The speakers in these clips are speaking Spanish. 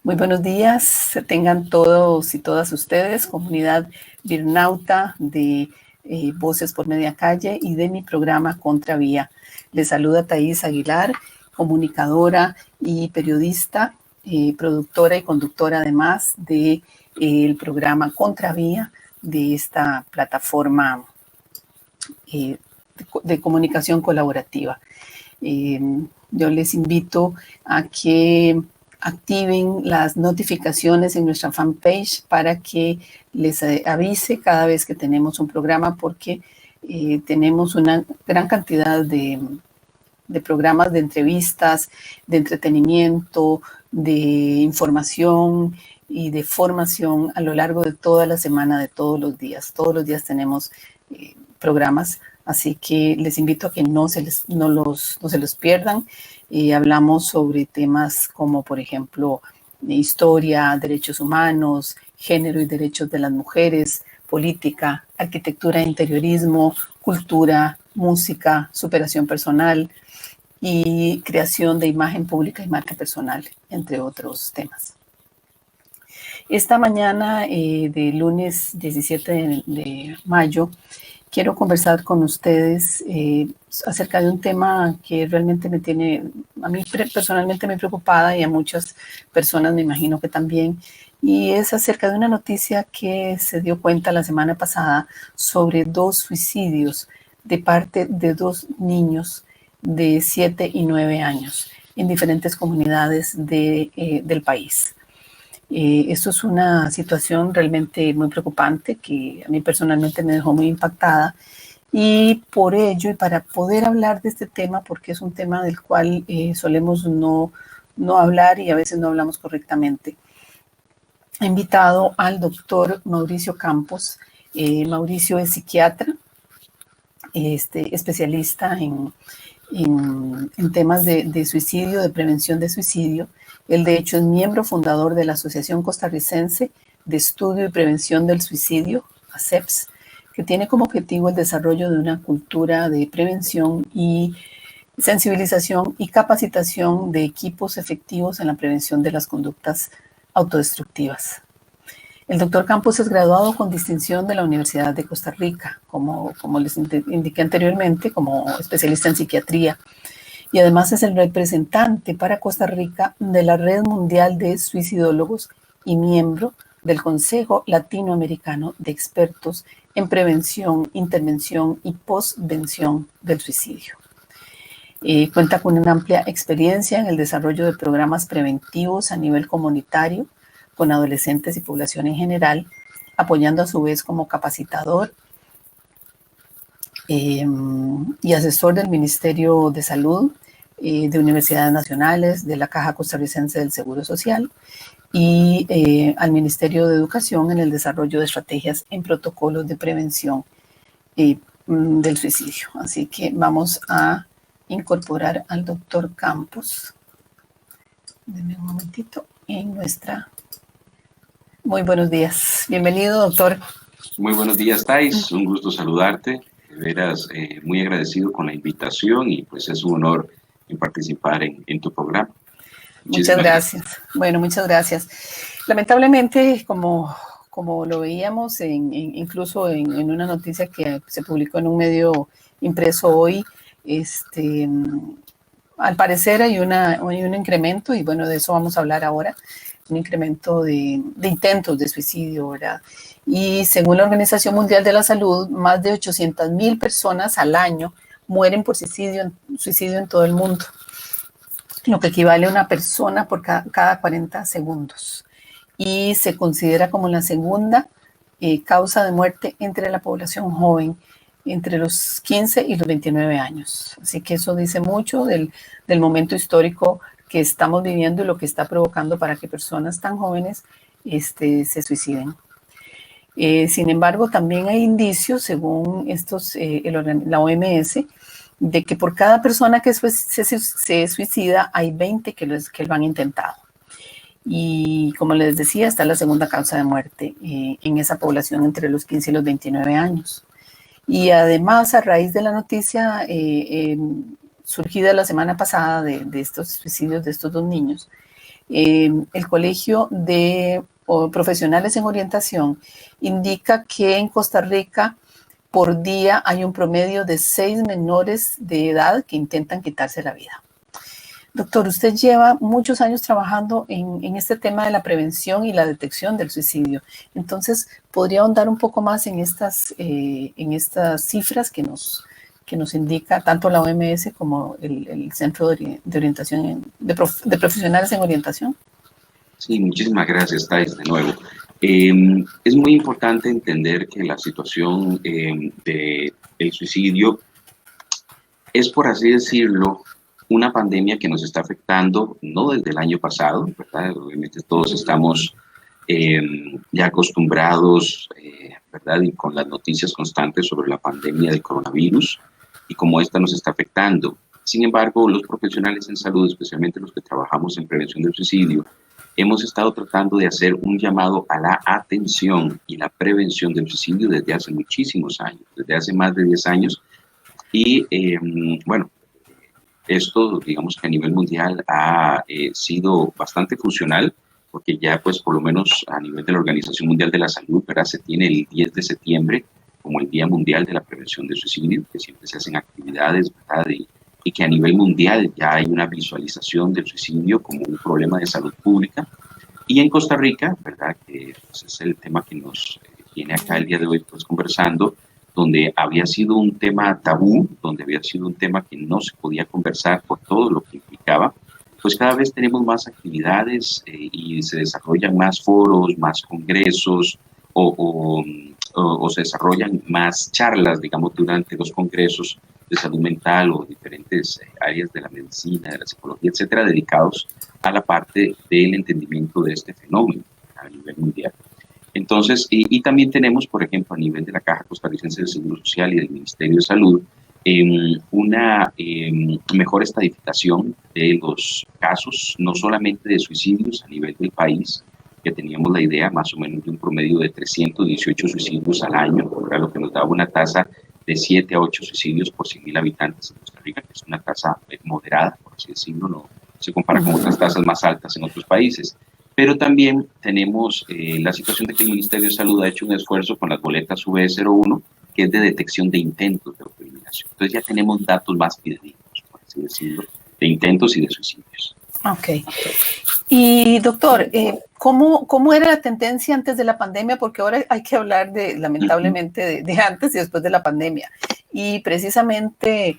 Muy buenos días, tengan todos y todas ustedes, comunidad birnauta de Voces por Media Calle y de mi programa Contravía. Les saluda Thais Aguilar, comunicadora y periodista, productora y conductora además del programa Contravía de esta plataforma de comunicación colaborativa. Yo les invito a que activen las notificaciones en nuestra fanpage para que les avise cada vez que tenemos un programa, porque tenemos una gran cantidad de programas de entrevistas, de entretenimiento, de información y de formación a lo largo de toda la semana, de todos los días. Todos los días tenemos programas, así que les invito a que no se los pierdan. Hablamos sobre temas como, por ejemplo, historia, derechos humanos, género y derechos de las mujeres, política, arquitectura e interiorismo, cultura, música, superación personal y creación de imagen pública y marca personal, entre otros temas. Esta mañana de lunes 17 de mayo, quiero conversar con ustedes acerca de un tema que realmente me tiene, a mí personalmente me preocupada y a muchas personas me imagino que también, y es acerca de una noticia que se dio cuenta la semana pasada sobre 2 suicidios de parte de 2 niños de 7 y 9 años en diferentes comunidades del país. Esto es una situación realmente muy preocupante que a mí personalmente me dejó muy impactada, y por ello, y para poder hablar de este tema, porque es un tema del cual solemos no hablar y a veces no hablamos correctamente, he invitado al doctor Mauricio Campos. Mauricio es psiquiatra, especialista en temas de suicidio, de prevención de suicidio. Él, de hecho, es miembro fundador de la Asociación Costarricense de Estudio y Prevención del Suicidio, ACEPS, que tiene como objetivo el desarrollo de una cultura de prevención y sensibilización y capacitación de equipos efectivos en la prevención de las conductas autodestructivas. El doctor Campos es graduado con distinción de la Universidad de Costa Rica, como les indiqué anteriormente, como especialista en psiquiatría, y además es el representante para Costa Rica de la Red Mundial de Suicidólogos y miembro del Consejo Latinoamericano de Expertos en Prevención, Intervención y Postvención del Suicidio. Cuenta con una amplia experiencia en el desarrollo de programas preventivos a nivel comunitario con adolescentes y población en general, apoyando a su vez como capacitador y asesor del Ministerio de Salud, de universidades nacionales, de la Caja Costarricense del Seguro Social y al Ministerio de Educación en el desarrollo de estrategias en protocolos de prevención del suicidio. Así que vamos a incorporar al doctor Campos. Denme un momentito en nuestra... Muy buenos días. Bienvenido, doctor. Muy buenos días, Thais. Un gusto saludarte. De veras, muy agradecido con la invitación y pues es un honor participar en tu programa. Muchas gracias. Bueno, muchas gracias. Lamentablemente, como lo veíamos incluso en una noticia que se publicó en un medio impreso hoy, al parecer hay un incremento, y bueno, de eso vamos a hablar ahora, un incremento de intentos de suicidio, ¿verdad? Y según la Organización Mundial de la Salud, más de 800,000 personas al año mueren por suicidio en todo el mundo, lo que equivale a una persona por cada 40 segundos. Y se considera como la segunda causa de muerte entre la población joven, entre los 15 y los 29 años. Así que eso dice mucho del momento histórico que estamos viviendo y lo que está provocando para que personas tan jóvenes se suiciden. Sin embargo, también hay indicios, según la OMS, de que por cada persona que se suicida hay 20 que lo han intentado. Y como les decía, está la segunda causa de muerte en esa población entre los 15 y los 29 años. Y además, a raíz de la noticia surgida la semana pasada de estos suicidios de estos 2 niños, el Colegio de Profesionales en Orientación indica que en Costa Rica por día hay un promedio de 6 menores de edad que intentan quitarse la vida. Doctor, usted lleva muchos años trabajando en este tema de la prevención y la detección del suicidio. Entonces, ¿podría ahondar un poco más en estas cifras que nos indica tanto la OMS como el Centro de Orientación de Profesionales en Orientación? Sí, muchísimas gracias, Thais, de nuevo. Es muy importante entender que la situación del suicidio es, por así decirlo, una pandemia que nos está afectando no desde el año pasado, ¿verdad? Obviamente todos estamos ya acostumbrados, ¿verdad? Y con las noticias constantes sobre la pandemia del coronavirus y cómo esta nos está afectando. Sin embargo, los profesionales en salud, especialmente los que trabajamos en prevención del suicidio, hemos estado tratando de hacer un llamado a la atención y la prevención del suicidio desde hace muchísimos años, desde hace más de 10 años. Y bueno, esto, digamos que a nivel mundial ha sido bastante funcional, porque ya pues por lo menos a nivel de la Organización Mundial de la Salud, ¿verdad? Se tiene el 10 de septiembre como el Día Mundial de la Prevención del Suicidio, que siempre se hacen actividades, ¿verdad? Y que a nivel mundial ya hay una visualización del suicidio como un problema de salud pública. Y en Costa Rica, ¿verdad? Que pues, es el tema que nos tiene acá el día de hoy pues, conversando, donde había sido un tema tabú, donde había sido un tema que no se podía conversar por todo lo que implicaba, pues cada vez tenemos más actividades y se desarrollan más foros, más congresos o se desarrollan más charlas, digamos, durante los congresos de salud mental o diferentes áreas de la medicina, de la psicología, etcétera, dedicados a la parte del entendimiento de este fenómeno a nivel mundial. Entonces, y también tenemos, por ejemplo, a nivel de la Caja Costarricense de Seguro Social y del Ministerio de Salud, una mejor estadificación de los casos, no solamente de suicidios a nivel del país, que teníamos la idea más o menos de un promedio de 318 suicidios al año, lo que nos daba una tasa de 7 a 8 suicidios por 100.000 habitantes en Costa Rica, que es una tasa moderada, por así decirlo, no se compara con otras tasas más altas en otros países. Pero también tenemos la situación de que el Ministerio de Salud ha hecho un esfuerzo con las boletas V01, que es de detección de intentos de autoeliminación. Entonces ya tenemos datos más fidedignos, por así decirlo, de intentos y de suicidios. Ok. Y doctor, ¿cómo era la tendencia antes de la pandemia? Porque ahora hay que hablar lamentablemente, de antes y después de la pandemia. Y precisamente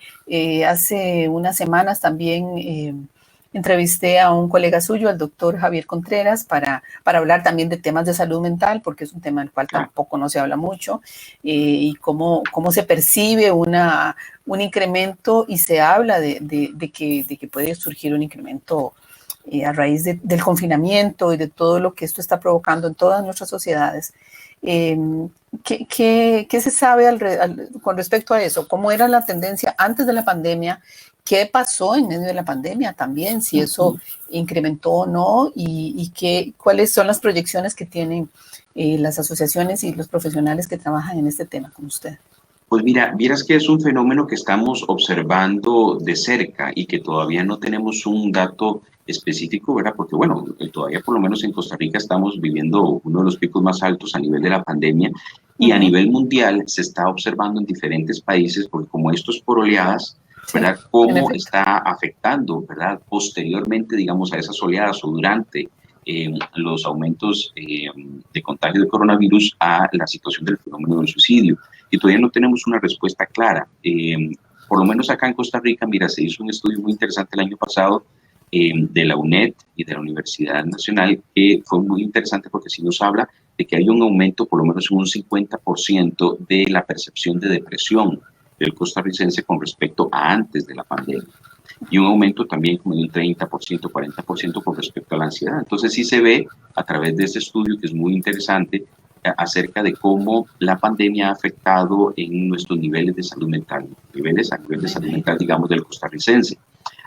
hace unas semanas también entrevisté a un colega suyo, al doctor Javier Contreras, para hablar también de temas de salud mental, porque es un tema del cual tampoco no se habla mucho, y cómo se percibe un incremento y se habla de que puede surgir un incremento a raíz del confinamiento y de todo lo que esto está provocando en todas nuestras sociedades. ¿Qué se sabe con respecto a eso? ¿Cómo era la tendencia antes de la pandemia? ¿Qué pasó en medio de la pandemia también? Si eso incrementó o no, y cuáles son las proyecciones que tienen las asociaciones y los profesionales que trabajan en este tema con usted. Pues mira, vieras que es un fenómeno que estamos observando de cerca y que todavía no tenemos un dato específico, ¿verdad? Porque bueno, todavía por lo menos en Costa Rica estamos viviendo uno de los picos más altos a nivel de la pandemia y a nivel mundial se está observando en diferentes países, porque como esto es por oleadas, ¿verdad? Cómo está afectando, ¿verdad? Posteriormente, digamos, a esas oleadas o durante los aumentos de contagio de coronavirus a la situación del fenómeno del suicidio. Y todavía no tenemos una respuesta clara. Por lo menos acá en Costa Rica, mira, se hizo un estudio muy interesante el año pasado de la UNED y de la Universidad Nacional, que fue muy interesante porque sí nos habla de que hay un aumento por lo menos en un 50% de la percepción de depresión del costarricense con respecto a antes de la pandemia. Y un aumento también como de un 30%, 40% con respecto a la ansiedad. Entonces sí se ve a través de este estudio, que es muy interesante, acerca de cómo la pandemia ha afectado en nuestros niveles de salud mental, a nivel de salud mental, digamos, del costarricense.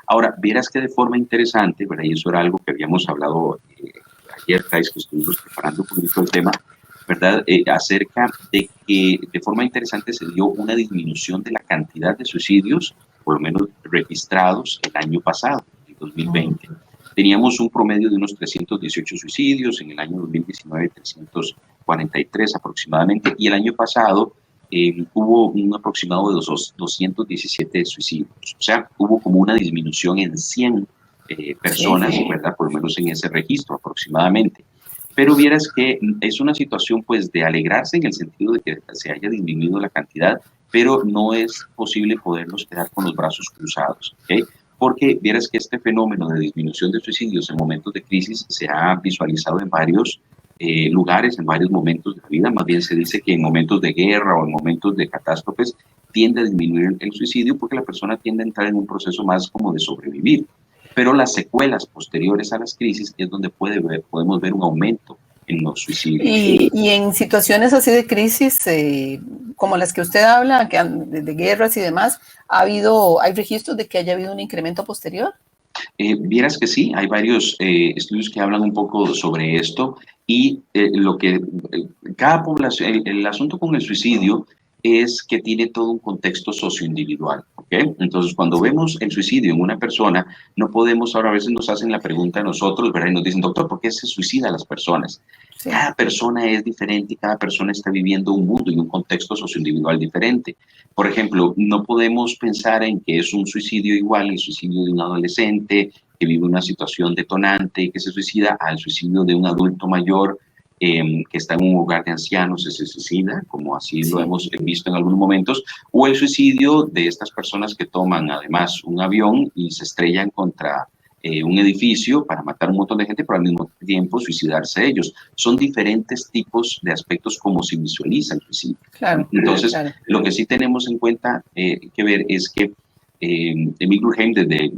Ahora, verás que de forma interesante, ¿verdad? Y eso era algo que habíamos hablado ayer, Thais, que estuvimos preparando un poquito el tema, ¿verdad? Acerca de que de forma interesante se dio una disminución de la cantidad de suicidios, por lo menos registrados el año pasado, el 2020. teníamos un promedio de unos 318 suicidios, en el año 2019 343 aproximadamente, y el año pasado hubo un aproximado de 217 suicidios. O sea, hubo como una disminución en 100 personas, sí, ¿verdad? Por lo menos en ese registro aproximadamente. Pero vieras que es una situación pues de alegrarse en el sentido de que se haya disminuido la cantidad, pero no es posible podernos quedar con los brazos cruzados, ¿okay? Porque vieras que este fenómeno de disminución de suicidios en momentos de crisis se ha visualizado en varios lugares, en varios momentos de la vida. Más bien se dice que en momentos de guerra o en momentos de catástrofes tiende a disminuir el suicidio porque la persona tiende a entrar en un proceso más como de sobrevivir. Pero las secuelas posteriores a las crisis es donde podemos ver un aumento en los suicidios. Y en situaciones así de crisis, como las que usted habla, de guerras y demás, ¿hay registros de que haya habido un incremento posterior? Vieras que sí, hay varios estudios que hablan un poco sobre esto y cada población, el asunto con el suicidio es que tiene todo un contexto socioindividual, ¿ok? Entonces, cuando vemos el suicidio en una persona, no podemos, ahora a veces nos hacen la pregunta a nosotros, ¿verdad? Y nos dicen, doctor, ¿por qué se suicida a las personas? Sí. Cada persona es diferente y cada persona está viviendo un mundo y un contexto socioindividual diferente. Por ejemplo, no podemos pensar en que es un suicidio igual el suicidio de un adolescente que vive una situación detonante y que se suicida al suicidio de un adulto mayor que está en un hogar de ancianos y se suicida, como así lo hemos visto en algunos momentos, o el suicidio de estas personas que toman además un avión y se estrellan contra un edificio para matar a un montón de gente, pero al mismo tiempo suicidarse ellos. Son diferentes tipos de aspectos como se visualiza el suicidio. Claro, entonces, claro, lo que sí tenemos en cuenta que ver es que Emil Durkheim desde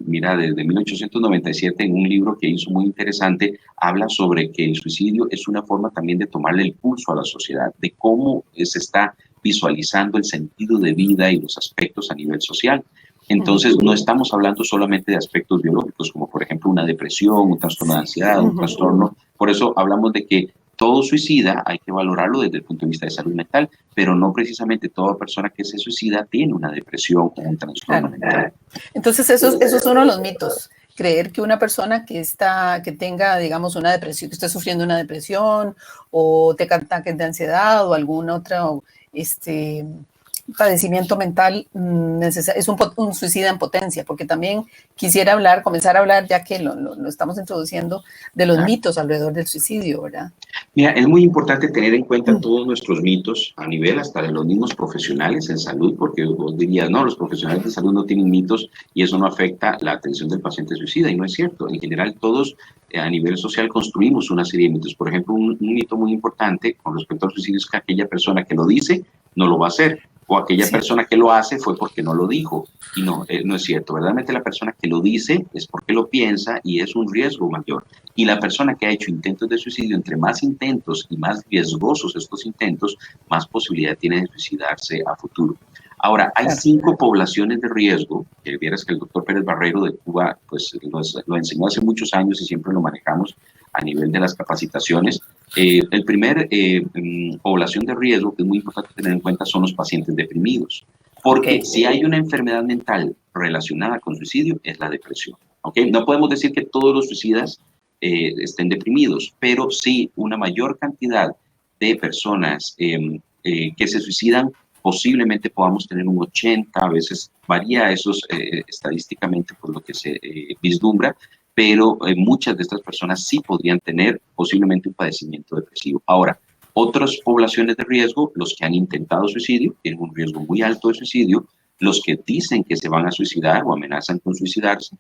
1897 en un libro que hizo muy interesante habla sobre que el suicidio es una forma también de tomarle el pulso a la sociedad, de cómo se está visualizando el sentido de vida y los aspectos a nivel social. Entonces no estamos hablando solamente de aspectos biológicos como por ejemplo una depresión, un trastorno de ansiedad, un trastorno, por eso hablamos de que todo suicida hay que valorarlo desde el punto de vista de salud mental, pero no precisamente toda persona que se suicida tiene una depresión o un trastorno mental. Entonces eso es uno de los mitos, creer que una persona que tenga, digamos, una depresión, que esté sufriendo una depresión o tenga ataques de ansiedad o algún otro padecimiento mental es un suicida en potencia, porque también quisiera comenzar a hablar, ya que lo estamos introduciendo, de los mitos alrededor del suicidio, ¿verdad? Mira, es muy importante tener en cuenta todos nuestros mitos a nivel hasta de los mismos profesionales en salud, porque vos dirías, no, los profesionales de salud no tienen mitos y eso no afecta la atención del paciente suicida, y no es cierto. En general, todos a nivel social construimos una serie de mitos. Por ejemplo, un mito muy importante con respecto al suicidio es que aquella persona que lo dice no lo va a hacer, o aquella persona que lo hace fue porque no lo dijo, y no es cierto. Verdaderamente la persona que lo dice es porque lo piensa y es un riesgo mayor. Y la persona que ha hecho intentos de suicidio, entre más intentos y más riesgosos estos intentos, más posibilidad tiene de suicidarse a futuro. Ahora, hay 5 poblaciones de riesgo, que vieras que el doctor Pérez Barrero de Cuba pues, lo enseñó hace muchos años y siempre lo manejamos a nivel de las capacitaciones. El primer población de riesgo que es muy importante tener en cuenta son los pacientes deprimidos, porque si hay una enfermedad mental relacionada con suicidio es la depresión. No podemos decir que todos los suicidas estén deprimidos, pero sí una mayor cantidad de personas que se suicidan, posiblemente podamos tener un 80, a veces varía eso estadísticamente por lo que se vislumbra, pero muchas de estas personas sí podrían tener posiblemente un padecimiento depresivo. Ahora, otras poblaciones de riesgo, los que han intentado suicidio, tienen un riesgo muy alto de suicidio, los que dicen que se van a suicidar o amenazan con suicidarse.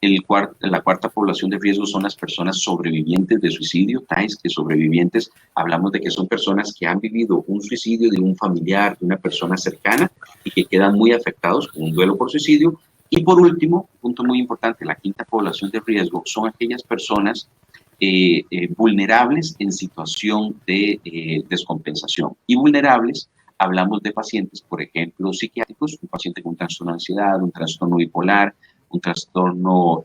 La cuarta población de riesgo son las personas sobrevivientes de suicidio, tais que sobrevivientes, hablamos de que son personas que han vivido un suicidio de un familiar, de una persona cercana y que quedan muy afectados con un duelo por suicidio. Y por último, punto muy importante, la quinta población de riesgo son aquellas personas vulnerables en situación de descompensación. Y vulnerables, hablamos de pacientes, por ejemplo, psiquiátricos, un paciente con un trastorno de ansiedad, un trastorno bipolar, un trastorno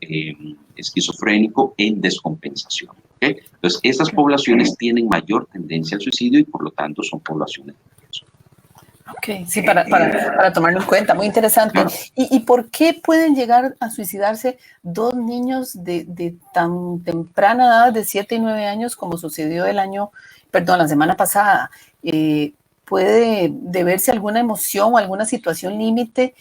esquizofrénico en descompensación. ¿Okay? Entonces, estas poblaciones tienen mayor tendencia al suicidio y por lo tanto son poblaciones de riesgo. Ok, sí, para tomarlo en cuenta, muy interesante. Claro. ¿Y por qué pueden llegar a suicidarse dos niños de tan temprana edad, de 7 y 9 años, como sucedió la semana pasada? ¿Puede deberse a alguna emoción o alguna situación límite?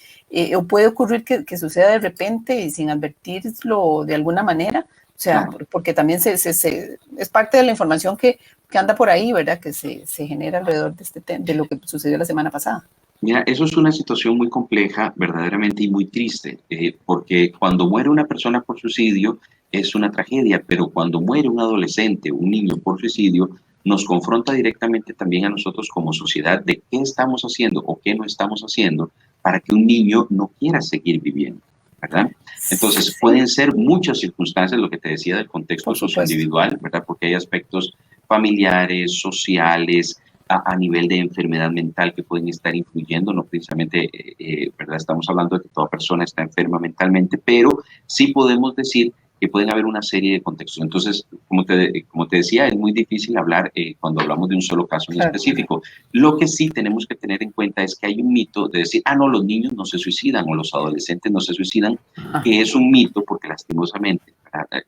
¿O puede ocurrir que suceda de repente y sin advertirlo de alguna manera? O sea, Claro. porque también es parte de la información que anda por ahí, ¿verdad? Que se genera alrededor de lo que sucedió la semana pasada. Mira, eso es una situación muy compleja, verdaderamente, y muy triste, porque cuando muere una persona por suicidio es una tragedia, pero cuando muere un adolescente, un niño por suicidio, nos confronta directamente también a nosotros como sociedad de qué estamos haciendo o qué no estamos haciendo para que un niño no quiera seguir viviendo, ¿verdad? Entonces, Sí, pueden ser muchas circunstancias, lo que te decía del contexto por supuesto. socioindividual, ¿verdad? Porque hay aspectos familiares, sociales, a nivel de enfermedad mental que pueden estar influyendo, no precisamente, ¿verdad? Estamos hablando de que toda persona está enferma mentalmente, pero sí podemos decir que pueden haber una serie de contextos. Entonces, como te decía, es muy difícil hablar cuando hablamos de un solo caso en Claro. específico. Lo que sí tenemos que tener en cuenta es que hay un mito de decir, ah, no, los niños no se suicidan o los adolescentes no se suicidan, que es un mito porque lastimosamente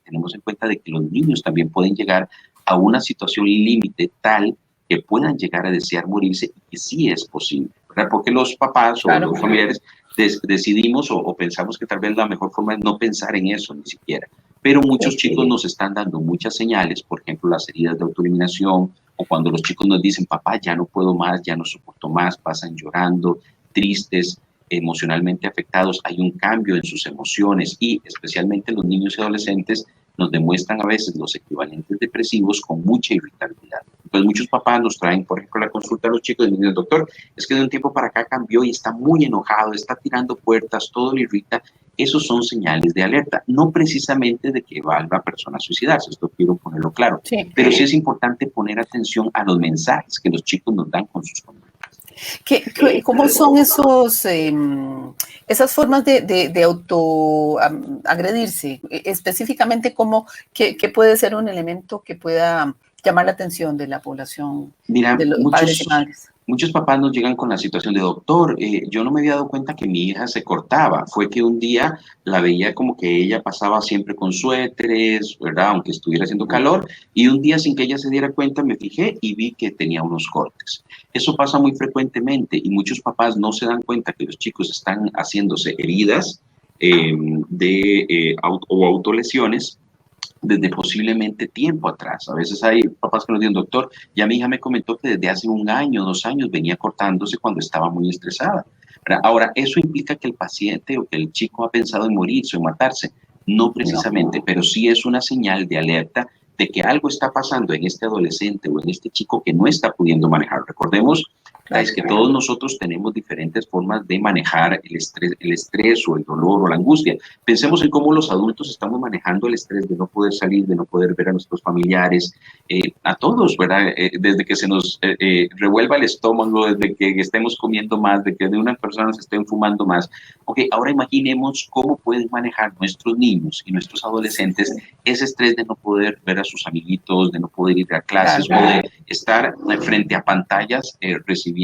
tenemos en cuenta de que los niños también pueden llegar a una situación límite tal que puedan llegar a desear morirse y que sí es posible, ¿verdad? Porque los papás o los familiares decidimos o pensamos que tal vez la mejor forma es no pensar en eso ni siquiera. Pero muchos chicos nos están dando muchas señales, por ejemplo, las heridas de autoeliminación o cuando los chicos nos dicen, papá, ya no puedo más, ya no soporto más, pasan llorando, tristes, emocionalmente afectados, hay un cambio en sus emociones y especialmente los niños y adolescentes nos demuestran a veces los equivalentes depresivos con mucha irritabilidad. Entonces muchos papás nos traen, por ejemplo, la consulta a los chicos y dicen, doctor, es que de un tiempo para acá cambió y está muy enojado, está tirando puertas, todo le irrita. Esos son señales de alerta, no precisamente de que va la persona a suicidarse, esto quiero ponerlo claro, Sí. pero sí es importante poner atención a los mensajes que los chicos nos dan con sus conductas. ¿Cómo son esas formas de autoagredirse? Específicamente, ¿qué puede ser un elemento que pueda llamar la atención de la población, Mira, de los padres y madres? muchos papás nos llegan con la situación de doctor, yo no me había dado cuenta que mi hija se cortaba, fue que un día la veía como que ella pasaba siempre con suéteres, ¿verdad? Aunque estuviera haciendo calor, y un día sin que ella se diera cuenta me fijé y vi que tenía unos cortes. Eso pasa muy frecuentemente y muchos papás no se dan cuenta que los chicos están haciéndose heridas o autolesiones desde posiblemente tiempo atrás. A veces hay papás que nos dicen, doctor, ya mi hija me comentó que desde hace 1 año, 2 años venía cortándose cuando estaba muy estresada. Ahora, ¿eso implica que el paciente o que el chico ha pensado en morirse o matarse? No precisamente, no, pero sí es una señal de alerta de que algo está pasando en este adolescente o en este chico que no está pudiendo manejar. Recordemos es que todos nosotros tenemos diferentes formas de manejar el estrés o el dolor o la angustia. Pensemos en cómo los adultos estamos manejando el estrés de no poder salir, de no poder ver a nuestros familiares, a todos, ¿verdad? Desde que se nos revuelva el estómago, desde que estemos comiendo más, de que de una persona se estén fumando más. Ok, ahora imaginemos cómo pueden manejar nuestros niños y nuestros adolescentes ese estrés de no poder ver a sus amiguitos, de no poder ir a clases o de estar frente a pantallas recibiendo,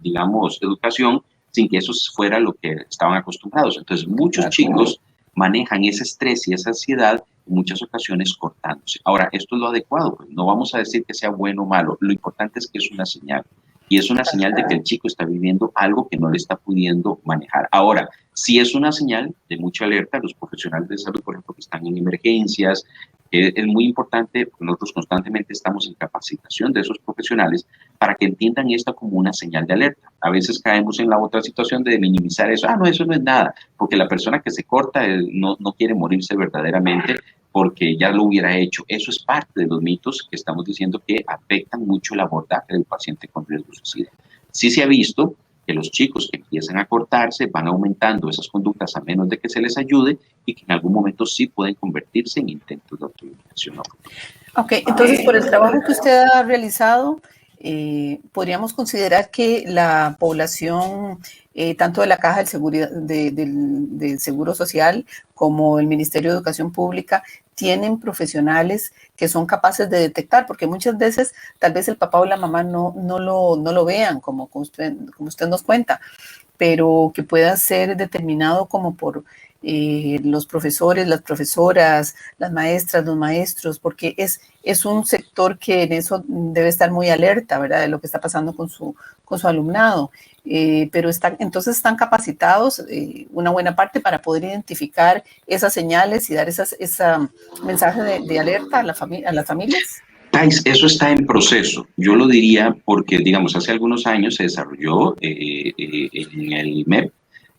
digamos, educación sin que eso fuera lo que estaban acostumbrados. Entonces, muchos chicos manejan ese estrés y esa ansiedad en muchas ocasiones cortándose. Ahora, esto es lo adecuado, pues no vamos a decir que sea bueno o malo, lo importante es que es una señal. Y es una señal de que el chico está viviendo algo que no le está pudiendo manejar. Ahora, si es una señal de mucha alerta, los profesionales de salud, por ejemplo, que están en emergencias, es muy importante, nosotros constantemente estamos en capacitación de esos profesionales para que entiendan esto como una señal de alerta. A veces caemos en la otra situación de minimizar eso, no, eso no es nada, porque la persona que se corta no quiere morirse verdaderamente porque ya lo hubiera hecho. Eso es parte de los mitos que estamos diciendo que afectan mucho el abordaje del paciente con riesgo de suicidio. Sí se ha visto que los chicos que empiezan a cortarse van aumentando esas conductas a menos de que se les ayude y que en algún momento sí pueden convertirse en intentos de autoeliminación. Ok, entonces por el trabajo que usted ha realizado, podríamos considerar que la población, tanto de la Caja del Seguro Social como el Ministerio de Educación Pública, tienen profesionales que son capaces de detectar, porque muchas veces tal vez el papá o la mamá no lo vean como usted nos cuenta, pero que pueda ser determinado como por los profesores, las profesoras, las maestras, los maestros, porque es un sector que en eso debe estar muy alerta, ¿verdad?, de lo que está pasando con su alumnado. Pero entonces están capacitados una buena parte para poder identificar esas señales y dar ese mensaje de alerta a las familias. Thais, eso está en proceso. Yo lo diría porque, digamos, hace algunos años se desarrolló en el MEP,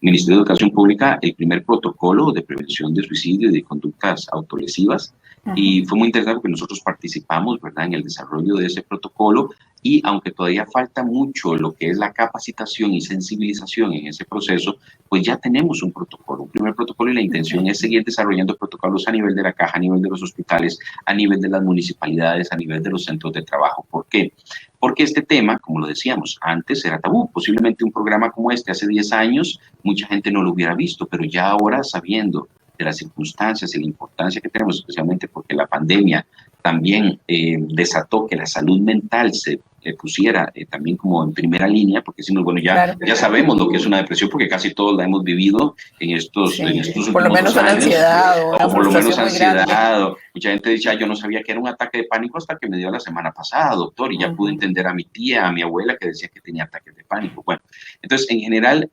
Ministerio de Educación Pública, el primer protocolo de prevención de suicidio y de conductas autolesivas. Y fue muy interesante porque nosotros participamos, ¿verdad?, en el desarrollo de ese protocolo, y aunque todavía falta mucho lo que es la capacitación y sensibilización en ese proceso, pues ya tenemos un protocolo, un primer protocolo, y la intención es seguir desarrollando protocolos a nivel de la caja, a nivel de los hospitales, a nivel de las municipalidades, a nivel de los centros de trabajo. ¿Por qué? Porque este tema, como lo decíamos, antes era tabú. Posiblemente un programa como este hace 10 años mucha gente no lo hubiera visto, pero ya ahora, sabiendo de las circunstancias y la importancia que tenemos, especialmente porque la pandemia también desató que la salud mental se pusiera también como en primera línea, porque decimos, bueno, ya sabemos lo que es una depresión, porque casi todos la hemos vivido en estos últimos por lo menos 2 años. Ansiedad, o por lo menos ansiedad. Mucha gente dice, yo no sabía que era un ataque de pánico hasta que me dio la semana pasada, doctor, y ya pude entender a mi tía, a mi abuela, que decía que tenía ataques de pánico. Bueno, entonces, en general,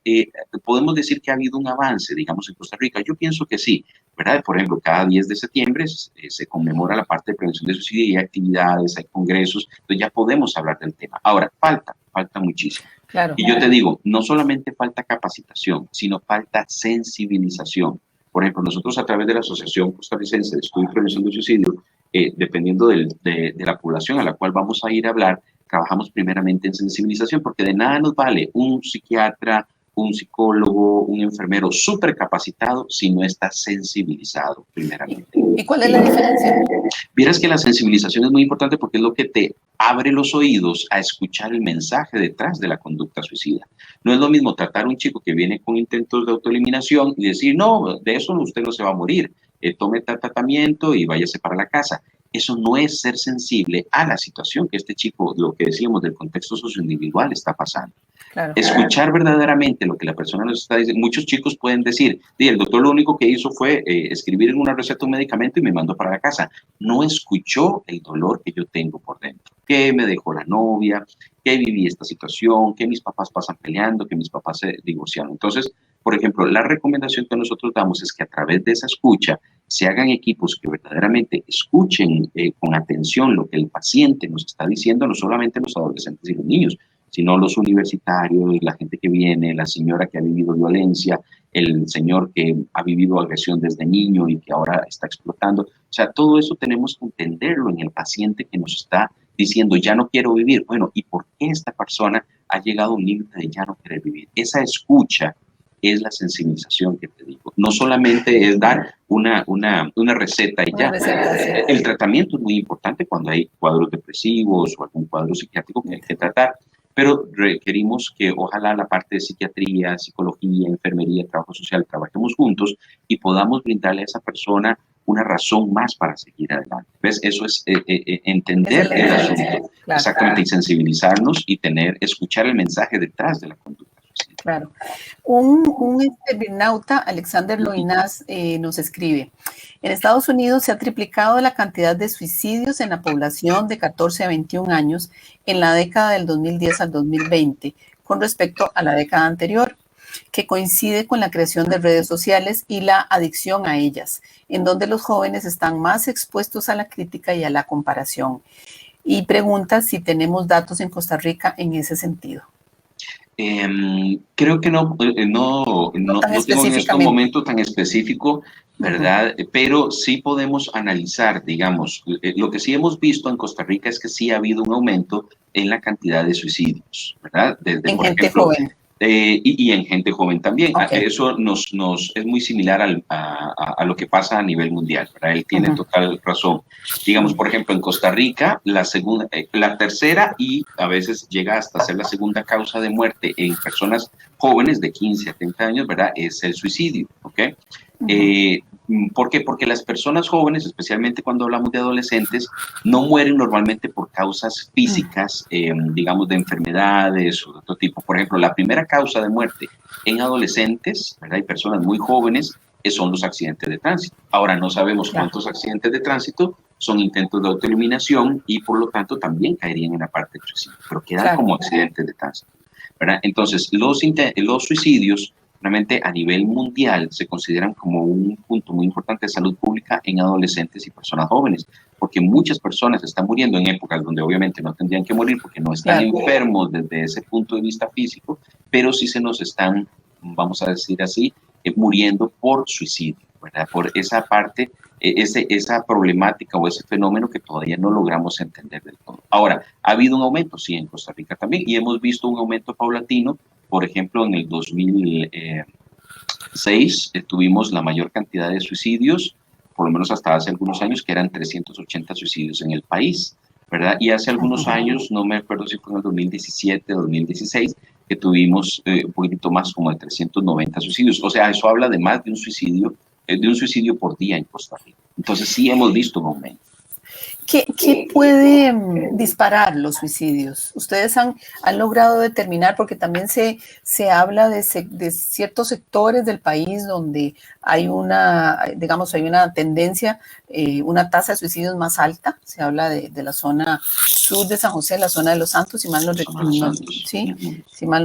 podemos decir que ha habido un avance, digamos, en Costa Rica. Yo pienso que sí, ¿verdad? Por ejemplo, cada 10 de septiembre se conmemora la parte de prevención de suicidio, y hay actividades, hay congresos, entonces ya podemos hablar del tema. Ahora, falta muchísimo. Claro. Y yo te digo, no solamente falta capacitación, sino falta sensibilización. Por ejemplo, nosotros a través de la Asociación Costarricense de Estudio y Prevención del Suicidio, dependiendo de la población a la cual vamos a ir a hablar, trabajamos primeramente en sensibilización, porque de nada nos vale un psiquiatra, un psicólogo, un enfermero súper capacitado si no está sensibilizado primeramente. ¿Y cuál es la diferencia? Vieras que la sensibilización es muy importante porque es lo que te abre los oídos a escuchar el mensaje detrás de la conducta suicida. No es lo mismo tratar a un chico que viene con intentos de autoeliminación y decir, no, de eso usted no se va a morir, tome tratamiento y váyase para la casa. Eso no es ser sensible a la situación que este chico, lo que decíamos del contexto socioindividual, está pasando. Claro. Escuchar verdaderamente lo que la persona nos está diciendo. Muchos chicos pueden decir, el doctor lo único que hizo fue escribir en una receta un medicamento y me mandó para la casa. No escuchó el dolor que yo tengo por dentro. Que me dejó la novia, que viví esta situación, que mis papás pasan peleando, que mis papás se divorciaron. Entonces, por ejemplo, la recomendación que nosotros damos es que a través de esa escucha se hagan equipos que verdaderamente escuchen con atención lo que el paciente nos está diciendo, no solamente los adolescentes y los niños, sino los universitarios, la gente que viene, la señora que ha vivido violencia, el señor que ha vivido agresión desde niño y que ahora está explotando. O sea, todo eso tenemos que entenderlo en el paciente que nos está diciendo, ya no quiero vivir. Bueno, ¿y por qué esta persona ha llegado a un límite de ya no querer vivir? Esa escucha es la sensibilización que te digo. No solamente es dar una receta y ya. El tratamiento es muy importante cuando hay cuadros depresivos o algún cuadro psiquiátrico que hay que tratar, pero requerimos que ojalá la parte de psiquiatría, psicología, enfermería, trabajo social, trabajemos juntos y podamos brindarle a esa persona una razón más para seguir adelante. ¿Ves? Eso es entender el asunto, claro. Exactamente, y sensibilizarnos y escuchar el mensaje detrás de la conducta. Claro. Un internauta, Alexander Loinaz, nos escribe, en Estados Unidos se ha triplicado la cantidad de suicidios en la población de 14 a 21 años en la década del 2010 al 2020 con respecto a la década anterior, que coincide con la creación de redes sociales y la adicción a ellas, en donde los jóvenes están más expuestos a la crítica y a la comparación. Y pregunta si tenemos datos en Costa Rica en ese sentido. Creo que no tengo en este momento tan específico, ¿verdad? Pero sí podemos analizar, digamos, lo que sí hemos visto en Costa Rica es que sí ha habido un aumento en la cantidad de suicidios, ¿verdad? En gente joven. Y en gente joven también. Okay. Eso es muy similar a lo que pasa a nivel mundial, ¿verdad? Él tiene total razón. Digamos, por ejemplo, en Costa Rica, la tercera y a veces llega hasta ser la segunda causa de muerte en personas jóvenes de 15 a 30 años, ¿verdad? Es el suicidio, ¿ok? ¿Por qué? Porque las personas jóvenes, especialmente cuando hablamos de adolescentes, no mueren normalmente por causas físicas, digamos, de enfermedades o de otro tipo. Por ejemplo, la primera causa de muerte en adolescentes, ¿verdad? Y personas muy jóvenes, son los accidentes de tránsito. Ahora, no sabemos cuántos accidentes de tránsito son intentos de autoeliminación y por lo tanto también caerían en la parte del suicidio, pero quedan como accidentes de tránsito, ¿verdad? Entonces, los suicidios realmente a nivel mundial se consideran como un punto muy importante de salud pública en adolescentes y personas jóvenes, porque muchas personas están muriendo en épocas donde obviamente no tendrían que morir porque no están enfermos desde ese punto de vista físico, pero sí se nos están, vamos a decir así, muriendo por suicidio, ¿verdad? Por esa parte, esa problemática o ese fenómeno que todavía no logramos entender del todo. Ahora, ha habido un aumento, sí, en Costa Rica también, y hemos visto un aumento paulatino. Por ejemplo, en el 2006 tuvimos la mayor cantidad de suicidios, por lo menos hasta hace algunos años, que eran 380 suicidios en el país, ¿verdad? Y hace algunos años, no me acuerdo si fue en el 2017 o 2016, que tuvimos un poquito más como de 390 suicidios. O sea, eso habla de más de un suicidio por día en Costa Rica. Entonces sí hemos visto un aumento. ¿Qué puede disparar los suicidios? Ustedes han logrado determinar, porque también se habla de ciertos sectores del país donde hay una tendencia, una tasa de suicidios más alta. Se habla de la zona sur de San José, la zona de Los Santos, si mal no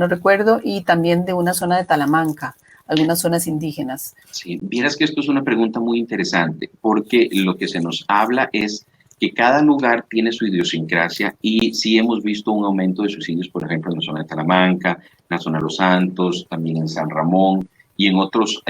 recuerdo, y también de una zona de Talamanca, algunas zonas indígenas. Sí, vieras que esto es una pregunta muy interesante, porque lo que se nos habla es que cada lugar tiene su idiosincrasia y sí hemos visto un aumento de suicidios, por ejemplo, en la zona de Talamanca, en la zona de Los Santos, también en San Ramón y en otros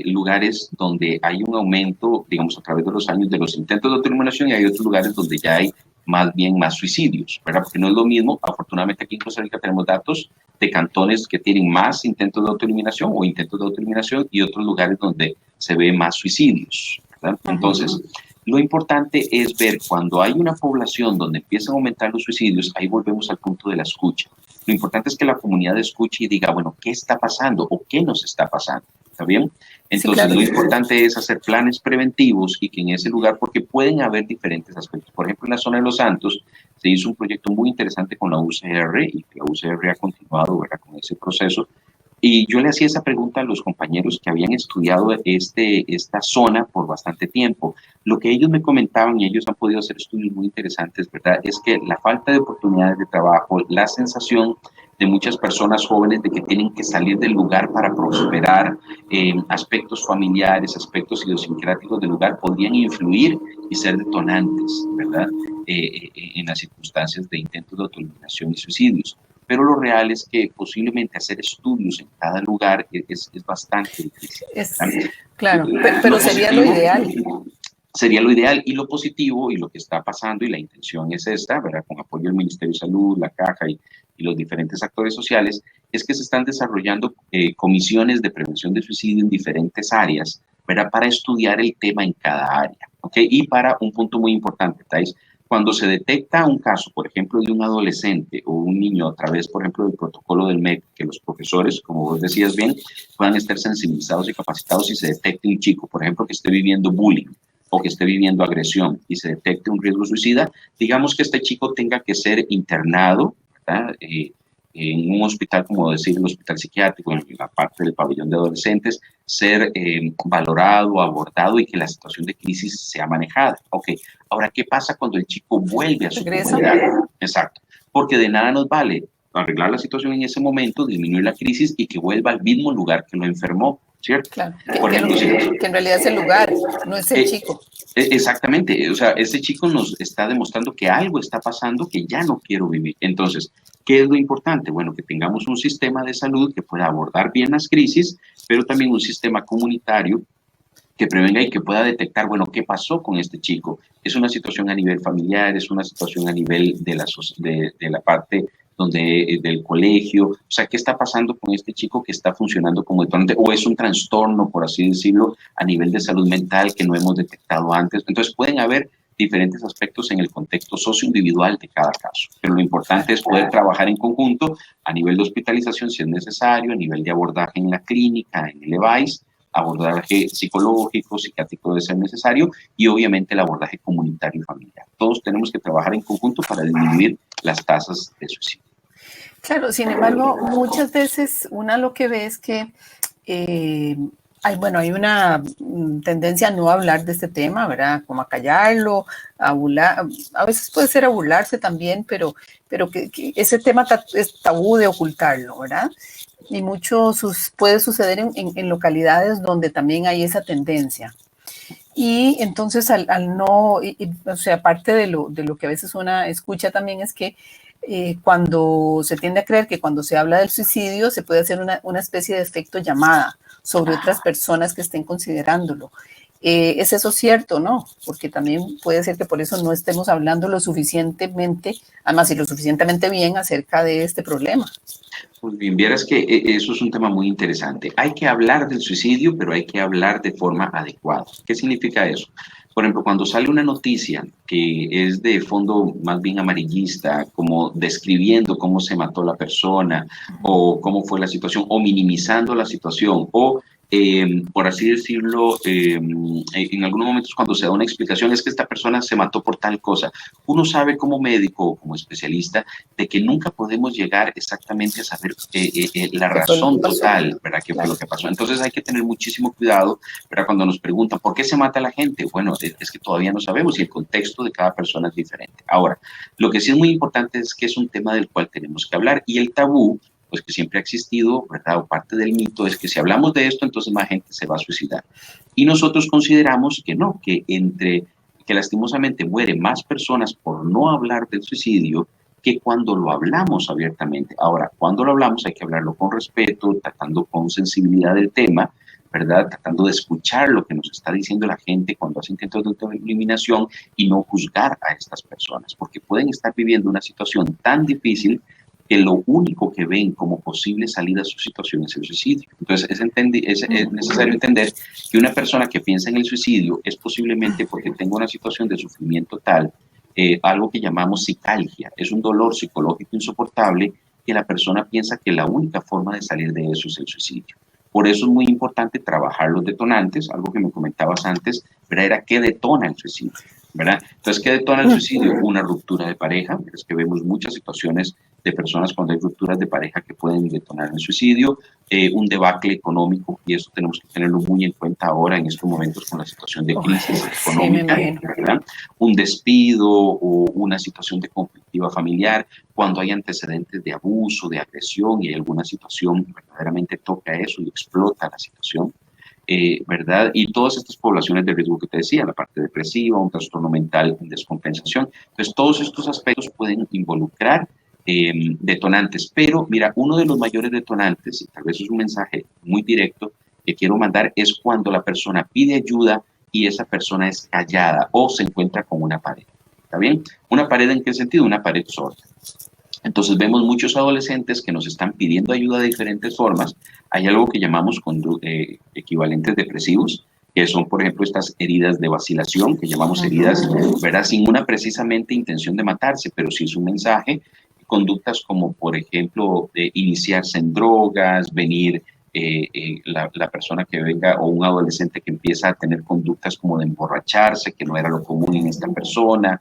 lugares donde hay un aumento, digamos, a través de los años de los intentos de autoeliminación, y hay otros lugares donde ya hay más suicidios, ¿verdad? Porque no es lo mismo. Afortunadamente aquí en Costa Rica tenemos datos de cantones que tienen más intentos de autoeliminación o intentos de autoeliminación y otros lugares donde se ve más suicidios, ¿verdad? Entonces, lo importante es ver cuando hay una población donde empiezan a aumentar los suicidios, ahí volvemos al punto de la escucha. Lo importante es que la comunidad escuche y diga, bueno, ¿qué está pasando o qué nos está pasando? ¿Está bien? Entonces, lo importante es hacer planes preventivos y que en ese lugar, porque pueden haber diferentes aspectos. Por ejemplo, en la zona de Los Santos se hizo un proyecto muy interesante con la UCR y la UCR ha continuado, ¿verdad?, con ese proceso. Y yo le hacía esa pregunta a los compañeros que habían estudiado esta zona por bastante tiempo. Lo que ellos me comentaban, y ellos han podido hacer estudios muy interesantes, ¿verdad?, es que la falta de oportunidades de trabajo, la sensación de muchas personas jóvenes de que tienen que salir del lugar para prosperar, aspectos familiares, aspectos idiosincráticos del lugar podrían influir y ser detonantes, ¿verdad?, en las circunstancias de intentos de autoeliminación y suicidios. Pero lo real es que posiblemente hacer estudios en cada lugar es bastante difícil. Claro, pero sería lo ideal. Sería lo ideal, y lo positivo y lo que está pasando, y la intención es esta, ¿verdad?, con apoyo del Ministerio de Salud, la Caja y los diferentes actores sociales, es que se están desarrollando comisiones de prevención de suicidio en diferentes áreas, ¿verdad?, para estudiar el tema en cada área, ¿ok? Y para un punto muy importante, Thais, cuando se detecta un caso, por ejemplo, de un adolescente o un niño a través, por ejemplo, del protocolo del MEC, que los profesores, como vos decías bien, puedan estar sensibilizados y capacitados si se detecta un chico, por ejemplo, que esté viviendo bullying o que esté viviendo agresión y se detecte un riesgo suicida, digamos que este chico tenga que ser internado, ¿verdad?, en un hospital, como decir, el hospital psiquiátrico, en la parte del pabellón de adolescentes, ser valorado, abordado y que la situación de crisis sea manejada. Ok, ahora, ¿qué pasa cuando el chico vuelve a su comunidad? Exacto, porque de nada nos vale arreglar la situación en ese momento, disminuir la crisis y que vuelva al mismo lugar que lo enfermó, ¿cierto? Claro, que en realidad es el lugar, no es el chico. Exactamente, o sea, ese chico nos está demostrando que algo está pasando que ya no quiero vivir. Entonces, ¿qué es lo importante? Bueno, que tengamos un sistema de salud que pueda abordar bien las crisis, pero también un sistema comunitario que prevenga y que pueda detectar, bueno, ¿qué pasó con este chico? ¿Es una situación a nivel familiar? ¿Es una situación a nivel de la parte del colegio? O sea, ¿qué está pasando con este chico que está funcionando como detonante? ¿O es un trastorno, por así decirlo, a nivel de salud mental que no hemos detectado antes? Entonces, pueden haber diferentes aspectos en el contexto socioindividual de cada caso. Pero lo importante es poder trabajar en conjunto a nivel de hospitalización si es necesario, a nivel de abordaje en la clínica, en el EVAIS, abordaje psicológico, psiquiátrico de ser necesario y obviamente el abordaje comunitario y familiar. Todos tenemos que trabajar en conjunto para disminuir las tasas de suicidio. Claro, sin embargo, muchas veces una lo que ve es que hay una tendencia a no hablar de este tema, ¿verdad? Como a callarlo, a burlar, a veces puede ser a burlarse también, pero que ese tema es tabú de ocultarlo, ¿verdad? Y mucho puede suceder en localidades donde también hay esa tendencia. Y entonces al no, o sea, aparte de lo que a veces una escucha también es que cuando se tiende a creer que cuando se habla del suicidio se puede hacer una especie de efecto llamada sobre otras personas que estén considerándolo. ¿Es eso cierto, no? Porque también puede ser que por eso no estemos hablando lo suficientemente, además y lo suficientemente bien acerca de este problema. Pues bien, vieras que eso es un tema muy interesante. Hay que hablar del suicidio, pero hay que hablar de forma adecuada. ¿Qué significa eso? Por ejemplo, cuando sale una noticia que es de fondo más bien amarillista, como describiendo cómo se mató la persona o cómo fue la situación, o minimizando la situación, o por así decirlo, en algunos momentos cuando se da una explicación es que esta persona se mató por tal cosa. Uno sabe como médico o como especialista de que nunca podemos llegar exactamente a saber la razón total, ¿verdad? ¿Qué fue lo que pasó? Entonces hay que tener muchísimo cuidado, ¿verdad? Cuando nos preguntan, ¿por qué se mata la gente? Bueno, es que todavía no sabemos y el contexto de cada persona es diferente. Ahora, lo que sí es muy importante es que es un tema del cual tenemos que hablar y el tabú, pues que siempre ha existido, ¿verdad? O parte del mito es que si hablamos de esto, entonces más gente se va a suicidar. Y nosotros consideramos que no, que lastimosamente mueren más personas por no hablar del suicidio que cuando lo hablamos abiertamente. Ahora, cuando lo hablamos hay que hablarlo con respeto, tratando con sensibilidad del tema, ¿verdad? Tratando de escuchar lo que nos está diciendo la gente cuando hace intentos de autoeliminación y no juzgar a estas personas, porque pueden estar viviendo una situación tan difícil que lo único que ven como posible salida a su situación es el suicidio. Entonces, es necesario entender que una persona que piensa en el suicidio es posiblemente porque tenga una situación de sufrimiento tal, algo que llamamos psicalgia, es un dolor psicológico insoportable que la persona piensa que la única forma de salir de eso es el suicidio. Por eso es muy importante trabajar los detonantes, algo que me comentabas antes, ¿verdad? Era qué detona el suicidio, ¿verdad? Entonces, ¿qué detona el suicidio? Una ruptura de pareja, es que vemos muchas situaciones de personas cuando hay rupturas de pareja que pueden detonar el suicidio, un debacle económico, y eso tenemos que tenerlo muy en cuenta ahora en estos momentos con la situación de crisis económica, ¿verdad? Un despido o una situación de conflictiva familiar, cuando hay antecedentes de abuso, de agresión y hay alguna situación verdaderamente toca eso y explota la situación. ¿Verdad? Y todas estas poblaciones de riesgo que te decía, la parte depresiva, un trastorno mental en descompensación. Entonces, todos estos aspectos pueden involucrar detonantes, pero mira, uno de los mayores detonantes, y tal vez es un mensaje muy directo que quiero mandar, es cuando la persona pide ayuda y esa persona es callada o se encuentra con una pared. ¿Está bien? ¿Una pared en qué sentido? Una pared sorda. Entonces vemos muchos adolescentes que nos están pidiendo ayuda de diferentes formas. Hay algo que llamamos equivalentes depresivos, que son, por ejemplo, estas heridas de vacilación, que llamamos heridas, ¿verdad? Sin una precisamente intención de matarse, pero sí es un mensaje. Conductas como, por ejemplo, iniciarse en drogas, venir la persona que venga o un adolescente que empieza a tener conductas como de emborracharse, que no era lo común en esta persona,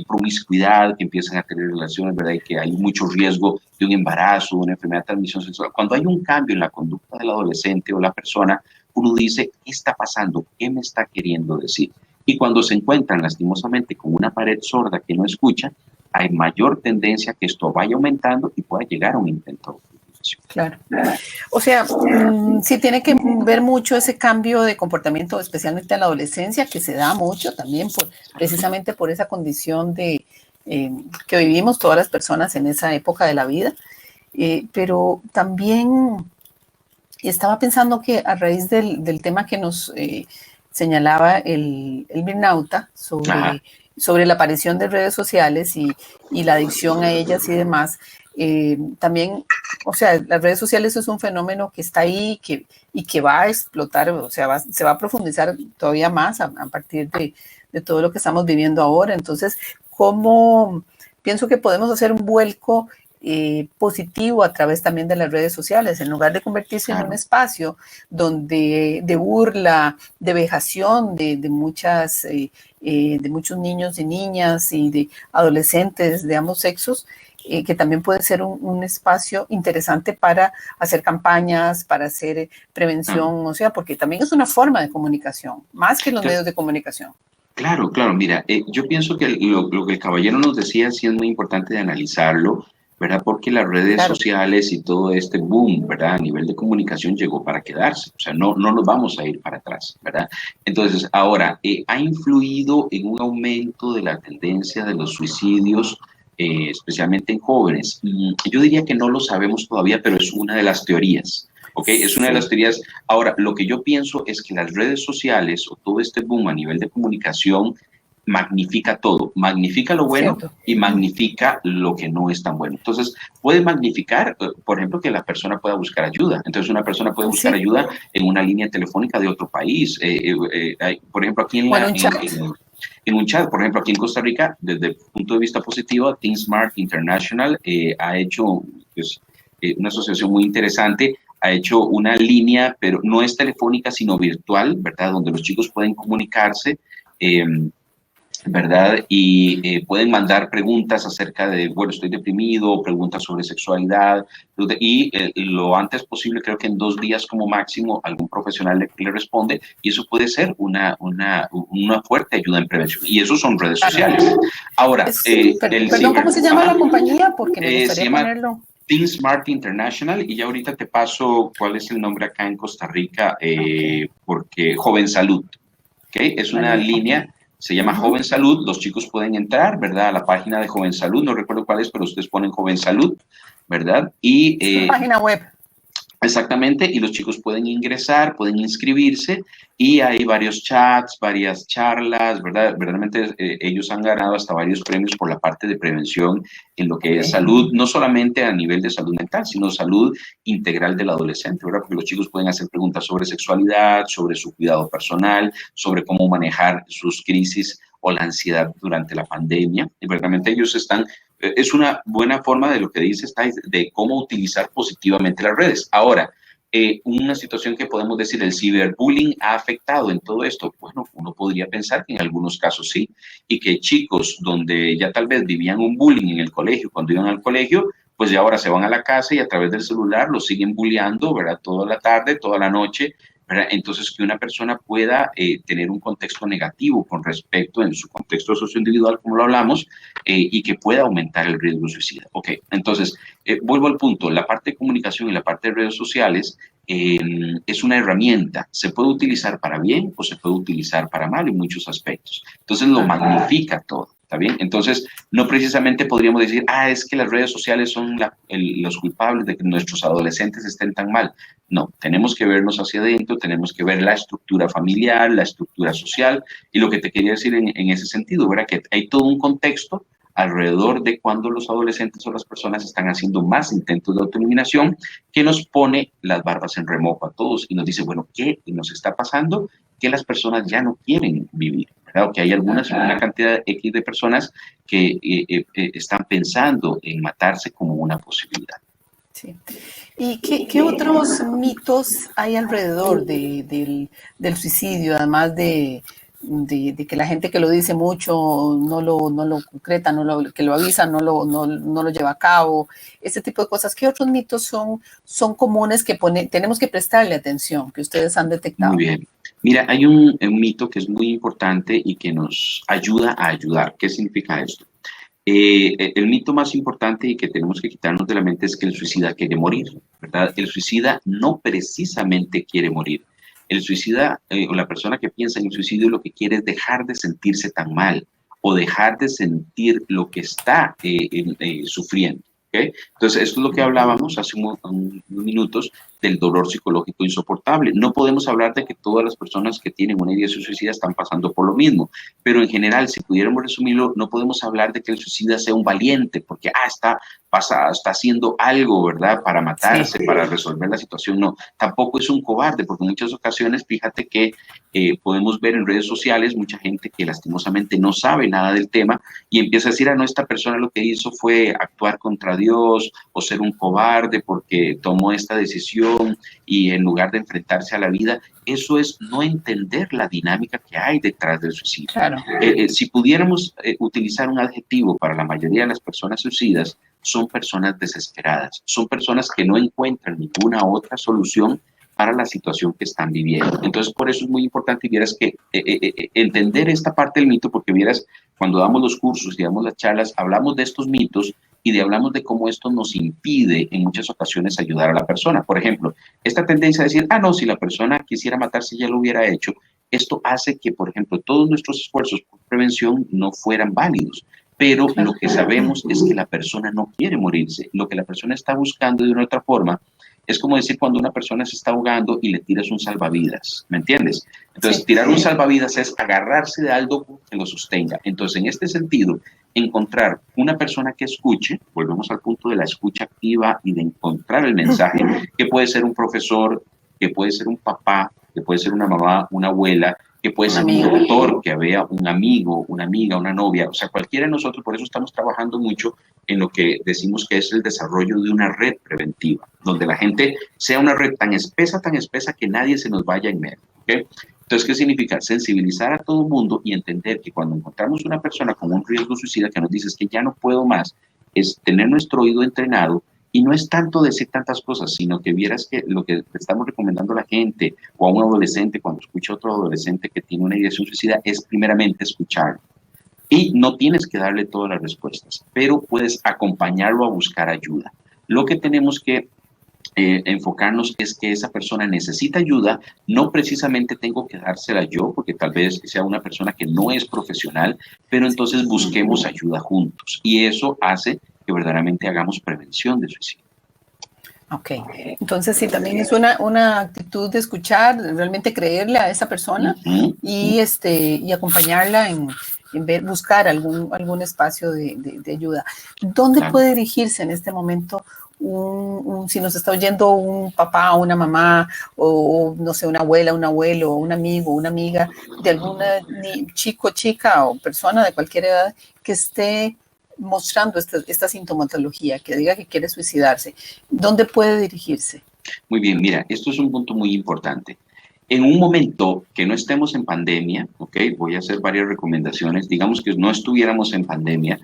promiscuidad, que empiezan a tener relaciones, ¿verdad? Y que hay mucho riesgo de un embarazo, una enfermedad de transmisión sexual. Cuando hay un cambio en la conducta del adolescente o la persona, uno dice, ¿qué está pasando? ¿Qué me está queriendo decir? Y cuando se encuentran lastimosamente con una pared sorda que no escucha, hay mayor tendencia a que esto vaya aumentando y pueda llegar a un intento de utilización. Claro. O sea, sí tiene que ver mucho ese cambio de comportamiento, especialmente en la adolescencia, que se da mucho también precisamente por esa condición de que vivimos todas las personas en esa época de la vida. Pero también estaba pensando que a raíz del tema que nos señalaba el Birnauta sobre la aparición de redes sociales y la adicción a ellas y demás. También, o sea, las redes sociales es un fenómeno que está ahí y que va a explotar, o sea, se va a profundizar todavía más a partir de todo lo que estamos viviendo ahora. Entonces, ¿cómo pienso que podemos hacer un vuelco positivo a través también de las redes sociales, en lugar de convertirse en un espacio donde de burla, de vejación de muchos niños y niñas y de adolescentes de ambos sexos, que también puede ser un espacio interesante para hacer campañas, para hacer prevención, o sea, porque también es una forma de comunicación, más que los medios de comunicación. Claro, claro, mira, yo pienso que lo que el caballero nos decía sí es muy importante de analizarlo, ¿verdad? Porque las redes sociales y todo este boom, ¿verdad? A nivel de comunicación llegó para quedarse, o sea, no nos vamos a ir para atrás, ¿verdad? Entonces, ahora, ha influido en un aumento de la tendencia de los suicidios, especialmente en jóvenes. Yo diría que no lo sabemos todavía, pero es una de las teorías. ¿Ok? Es una de las teorías. Ahora, lo que yo pienso es que las redes sociales o todo este boom a nivel de comunicación magnifica todo, magnifica lo bueno y magnifica lo que no es tan bueno. Entonces, puede magnificar, por ejemplo, que la persona pueda buscar ayuda. Entonces, una persona puede buscar ayuda en una línea telefónica de otro país. Por ejemplo, aquí en un chat, por ejemplo, aquí en Costa Rica, desde el punto de vista positivo, ThinkSmart International ha hecho pues, una asociación muy interesante. Ha hecho una línea, pero no es telefónica, sino virtual, ¿verdad? Donde los chicos pueden comunicarse, ¿verdad? Y pueden mandar preguntas acerca de, bueno, estoy deprimido, preguntas sobre sexualidad, y lo antes posible, creo que en 2 días como máximo, algún profesional le responde, y eso puede ser una fuerte ayuda en prevención. Y eso son redes sociales. Ahora, perdón, ¿cómo se llama la compañía? Porque me gustaría ponerlo. ThinkSmart International, y ya ahorita te paso cuál es el nombre acá en Costa Rica, porque Joven Salud, ¿okay? Es una línea, se llama Joven Salud, los chicos pueden entrar, ¿verdad? A la página de Joven Salud, no recuerdo cuál es, pero ustedes ponen Joven Salud, ¿verdad? Y es una página web. Exactamente, y los chicos pueden ingresar, pueden inscribirse, y hay varios chats, varias charlas, ¿verdad? Verdaderamente ellos han ganado hasta varios premios por la parte de prevención en lo que es salud, no solamente a nivel de salud mental, sino salud integral del adolescente, ¿verdad? Porque los chicos pueden hacer preguntas sobre sexualidad, sobre su cuidado personal, sobre cómo manejar sus crisis o la ansiedad durante la pandemia, y verdaderamente ellos están... Es una buena forma de lo que dice Stais, de cómo utilizar positivamente las redes. Ahora, una situación que podemos decir, el ciberbullying ha afectado en todo esto. Bueno, uno podría pensar que en algunos casos sí, y que chicos donde ya tal vez vivían un bullying en el colegio, cuando iban al colegio, pues ya ahora se van a la casa y a través del celular los siguen bulleando, ¿verdad? Toda la tarde, toda la noche, ¿verdad? Entonces, que una persona pueda tener un contexto negativo con respecto en su contexto socioindividual, como lo hablamos, y que pueda aumentar el riesgo suicida. Ok, entonces, vuelvo al punto, la parte de comunicación y la parte de redes sociales es una herramienta, se puede utilizar para bien o se puede utilizar para mal en muchos aspectos. Entonces, lo magnifica todo. ¿Está bien? Entonces, no precisamente podríamos decir, es que las redes sociales son los culpables de que nuestros adolescentes estén tan mal. No, tenemos que vernos hacia adentro, tenemos que ver la estructura familiar, la estructura social, y lo que te quería decir en ese sentido, ¿verdad? Que hay todo un contexto alrededor de cuando los adolescentes o las personas están haciendo más intentos de autoeliminación, que nos pone las barbas en remojo a todos y nos dice, bueno, ¿qué nos está pasando? Que las personas ya no quieren vivir, ¿verdad? Que hay una cantidad X de personas que están pensando en matarse como una posibilidad. Sí. ¿Y qué otros mitos hay alrededor del suicidio, además de que la gente que lo dice mucho no lo concreta, que lo avisa, no lo lleva a cabo, ese tipo de cosas? ¿Qué otros mitos son comunes que tenemos que prestarle atención, que ustedes han detectado? Muy bien. Mira, hay un mito que es muy importante y que nos ayuda a ayudar. ¿Qué significa esto? El mito más importante y que tenemos que quitarnos de la mente es que el suicida quiere morir, ¿verdad? El suicida no precisamente quiere morir. El suicida o la persona que piensa en el suicidio lo que quiere es dejar de sentirse tan mal o dejar de sentir lo que está sufriendo. ¿Okay? Entonces, esto es lo que hablábamos hace unos minutos del dolor psicológico insoportable. No podemos hablar de que todas las personas que tienen una ideación suicida están pasando por lo mismo, pero en general, si pudiéramos resumirlo, no podemos hablar de que el suicida sea un valiente, porque está haciendo algo, ¿verdad?, para matarse, para resolver la situación. No, tampoco es un cobarde, porque en muchas ocasiones, fíjate que podemos ver en redes sociales mucha gente que lastimosamente no sabe nada del tema y empieza a decir, no, esta persona lo que hizo fue actuar contra Dios o ser un cobarde porque tomó esta decisión y en lugar de enfrentarse a la vida. Eso es no entender la dinámica que hay detrás del suicidio. Claro. Si pudiéramos utilizar un adjetivo para la mayoría de las personas suicidas, son personas desesperadas, son personas que no encuentran ninguna otra solución para la situación que están viviendo. Entonces, por eso es muy importante, vieras, que entender esta parte del mito, porque vieras, cuando damos los cursos y damos las charlas, hablamos de estos mitos y hablamos de cómo esto nos impide en muchas ocasiones ayudar a la persona. Por ejemplo, esta tendencia a decir, no, si la persona quisiera matarse ya lo hubiera hecho, esto hace que, por ejemplo, todos nuestros esfuerzos por prevención no fueran válidos. Pero lo que sabemos es que la persona no quiere morirse. Lo que la persona está buscando de una otra forma es como decir cuando una persona se está ahogando y le tiras un salvavidas, ¿me entiendes? Entonces, tirar un salvavidas es agarrarse de algo que lo sostenga. Entonces, en este sentido, encontrar una persona que escuche, volvemos al punto de la escucha activa y de encontrar el mensaje, que puede ser un profesor, que puede ser un papá, que puede ser una mamá, una abuela, que puede ser un doctor, que vea un amigo, una amiga, una novia, o sea, cualquiera de nosotros. Por eso estamos trabajando mucho en lo que decimos que es el desarrollo de una red preventiva, donde la gente sea una red tan espesa que nadie se nos vaya en medio, ¿okay? Entonces, ¿qué significa? Sensibilizar a todo el mundo y entender que cuando encontramos una persona con un riesgo suicida que nos dice que ya no puedo más, es tener nuestro oído entrenado. Y no es tanto decir tantas cosas, sino que vieras que lo que estamos recomendando a la gente o a un adolescente cuando escucha a otro adolescente que tiene una ideación suicida es primeramente escucharlo. Y no tienes que darle todas las respuestas, pero puedes acompañarlo a buscar ayuda. Lo que tenemos que enfocarnos es que esa persona necesita ayuda, no precisamente tengo que dársela yo, porque tal vez sea una persona que no es profesional, pero entonces busquemos ayuda juntos. Y eso hace que verdaderamente hagamos prevención de suicidio. Ok, entonces sí, también es una actitud de escuchar, realmente creerle a esa persona y acompañarla en buscar algún espacio de ayuda. ¿Dónde puede dirigirse en este momento si nos está oyendo un papá o una mamá o no sé, una abuela, un abuelo, un amigo, una amiga de alguna chico, chica o persona de cualquier edad que esté mostrando esta sintomatología, que diga que quiere suicidarse? ¿Dónde puede dirigirse? Muy bien, mira, esto es un punto muy importante. En un momento que no estemos en pandemia, ¿ok? Voy a hacer varias recomendaciones. Digamos que no estuviéramos en pandemia,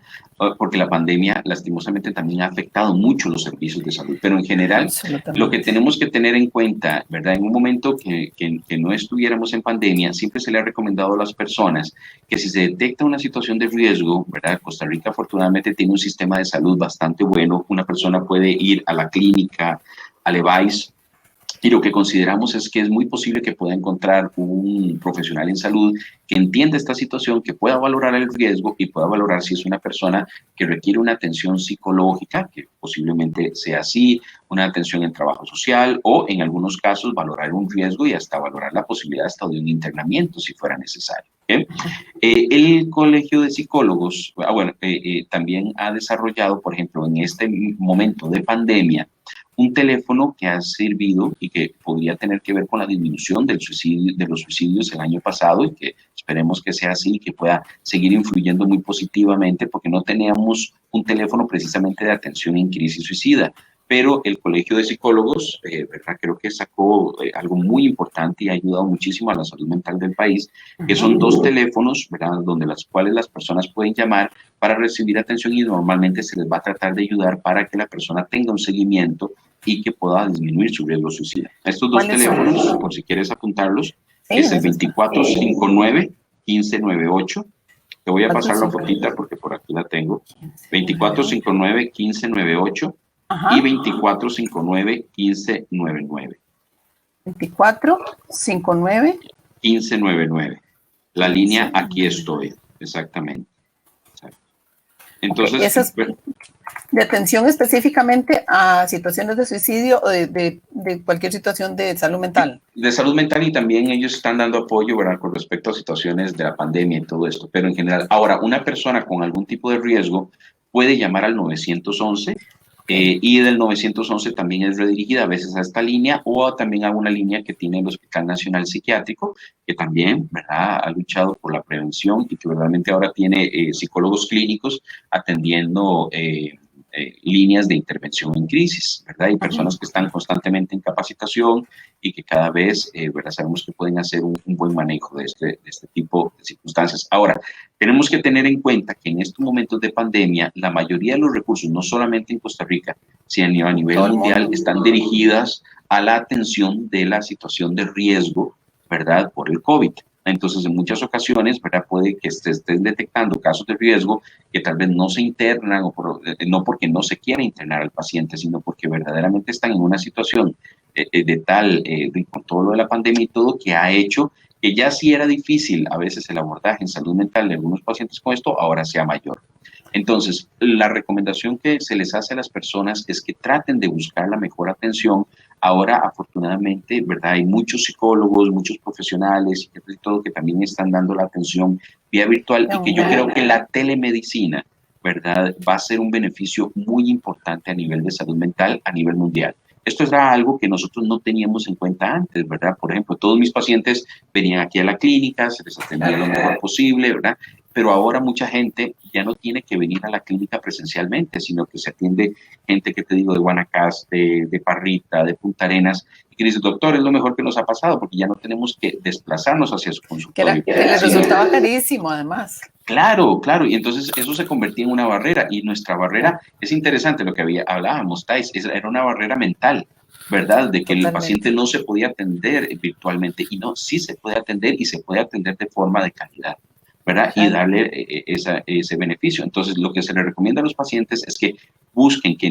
porque la pandemia lastimosamente también ha afectado mucho los servicios de salud. Pero en general, lo que tenemos que tener en cuenta, ¿verdad? En un momento que no estuviéramos en pandemia, siempre se le ha recomendado a las personas que si se detecta una situación de riesgo, ¿verdad? Costa Rica afortunadamente tiene un sistema de salud bastante bueno. Una persona puede ir a la clínica, al EVAIS, y lo que consideramos es que es muy posible que pueda encontrar un profesional en salud que entienda esta situación, que pueda valorar el riesgo y pueda valorar si es una persona que requiere una atención psicológica, que posiblemente sea así, una atención en trabajo social o en algunos casos valorar un riesgo y hasta valorar la posibilidad hasta de un internamiento si fuera necesario. El Colegio de Psicólogos, también ha desarrollado, por ejemplo, en este momento de pandemia, un teléfono que ha servido y que podría tener que ver con la disminución de los suicidios el año pasado y que esperemos que sea así y que pueda seguir influyendo muy positivamente, porque no teníamos un teléfono precisamente de atención en crisis suicida. Pero el Colegio de Psicólogos, ¿verdad? Creo que sacó algo muy importante y ha ayudado muchísimo a la salud mental del país, que son 2 teléfonos, ¿verdad? Donde las cuales las personas pueden llamar para recibir atención y normalmente se les va a tratar de ayudar para que la persona tenga un seguimiento y que pueda disminuir su riesgo suicida. Estos 2 teléfonos, por si quieres apuntarlos, es el 2459-1598. Te voy a pasar la fotita porque por aquí la tengo. 2459-1598 y 2459-1599. 2459-1599. La línea aquí estoy, exactamente. Entonces, De atención específicamente a situaciones de suicidio o de cualquier situación de salud mental. De salud mental, y también ellos están dando apoyo, ¿verdad?, con respecto a situaciones de la pandemia y todo esto, pero en general. Ahora, una persona con algún tipo de riesgo puede llamar al 911 y del 911 también es redirigida a veces a esta línea o también a una línea que tiene el Hospital Nacional Psiquiátrico, que también, ¿verdad?, ha luchado por la prevención y que verdaderamente ahora tiene psicólogos clínicos atendiendo líneas de intervención en crisis, ¿verdad? Y personas que están constantemente en capacitación y que cada vez, ¿verdad?, sabemos que pueden hacer un buen manejo de este tipo de circunstancias. Ahora, tenemos que tener en cuenta que en estos momentos de pandemia, la mayoría de los recursos, no solamente en Costa Rica, sino a nivel mundial, están dirigidas a la atención de la situación de riesgo, ¿verdad?, por el COVID. Entonces, en muchas ocasiones, ¿verdad?, puede que se estén detectando casos de riesgo que tal vez no se internan, o no porque no se quiera internar al paciente, sino porque verdaderamente están en una situación con todo lo de la pandemia y todo, que ha hecho que ya sí era difícil a veces el abordaje en salud mental de algunos pacientes con esto, ahora sea mayor. Entonces, la recomendación que se les hace a las personas es que traten de buscar la mejor atención. Ahora, afortunadamente, ¿verdad?, hay muchos psicólogos, muchos profesionales y todo que también están dando la atención vía virtual, y que yo creo que la telemedicina, ¿verdad?, va a ser un beneficio muy importante a nivel de salud mental a nivel mundial. Esto era algo que nosotros no teníamos en cuenta antes, ¿verdad? Por ejemplo, todos mis pacientes venían aquí a la clínica, se les atendía lo mejor posible, ¿verdad? Pero ahora mucha gente ya no tiene que venir a la clínica presencialmente, sino que se atiende gente, que te digo, de Guanacaste, de Parrita, de Punta Arenas, y que dice: doctor, es lo mejor que nos ha pasado, porque ya no tenemos que desplazarnos hacia su consultorio. Que les resultaba carísimo, además. Claro, claro, y entonces eso se convertía en una barrera, y nuestra barrera, es interesante lo que hablábamos, Thais, era una barrera mental, ¿verdad? De que el paciente no se podía atender virtualmente, y no, sí se puede atender, y se puede atender de forma de calidad, ¿verdad? Y darle ese beneficio. Entonces, lo que se le recomienda a los pacientes es que busquen, que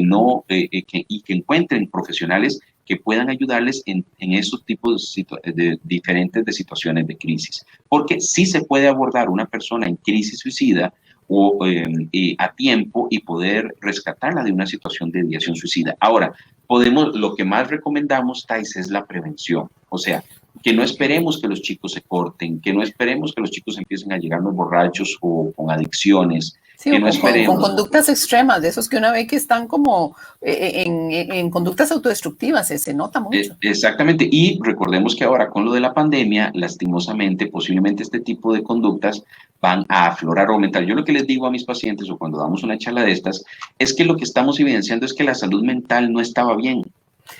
encuentren profesionales que puedan ayudarles en esos tipos de diferentes de situaciones de crisis. Porque sí se puede abordar una persona en crisis suicida a tiempo, y poder rescatarla de una situación de ideación suicida. Ahora, lo que más recomendamos, Thais, es la prevención. O sea, que no esperemos que los chicos se corten, que no esperemos que los chicos empiecen a llegarnos borrachos o con adicciones. Sí, que no con conductas extremas, de esos que una ve que están como en conductas autodestructivas, se nota mucho. Exactamente, y recordemos que ahora con lo de la pandemia, lastimosamente, posiblemente este tipo de conductas van a aflorar o aumentar. Yo lo que les digo a mis pacientes, o cuando damos una charla de estas, es que lo que estamos evidenciando es que la salud mental no estaba bien,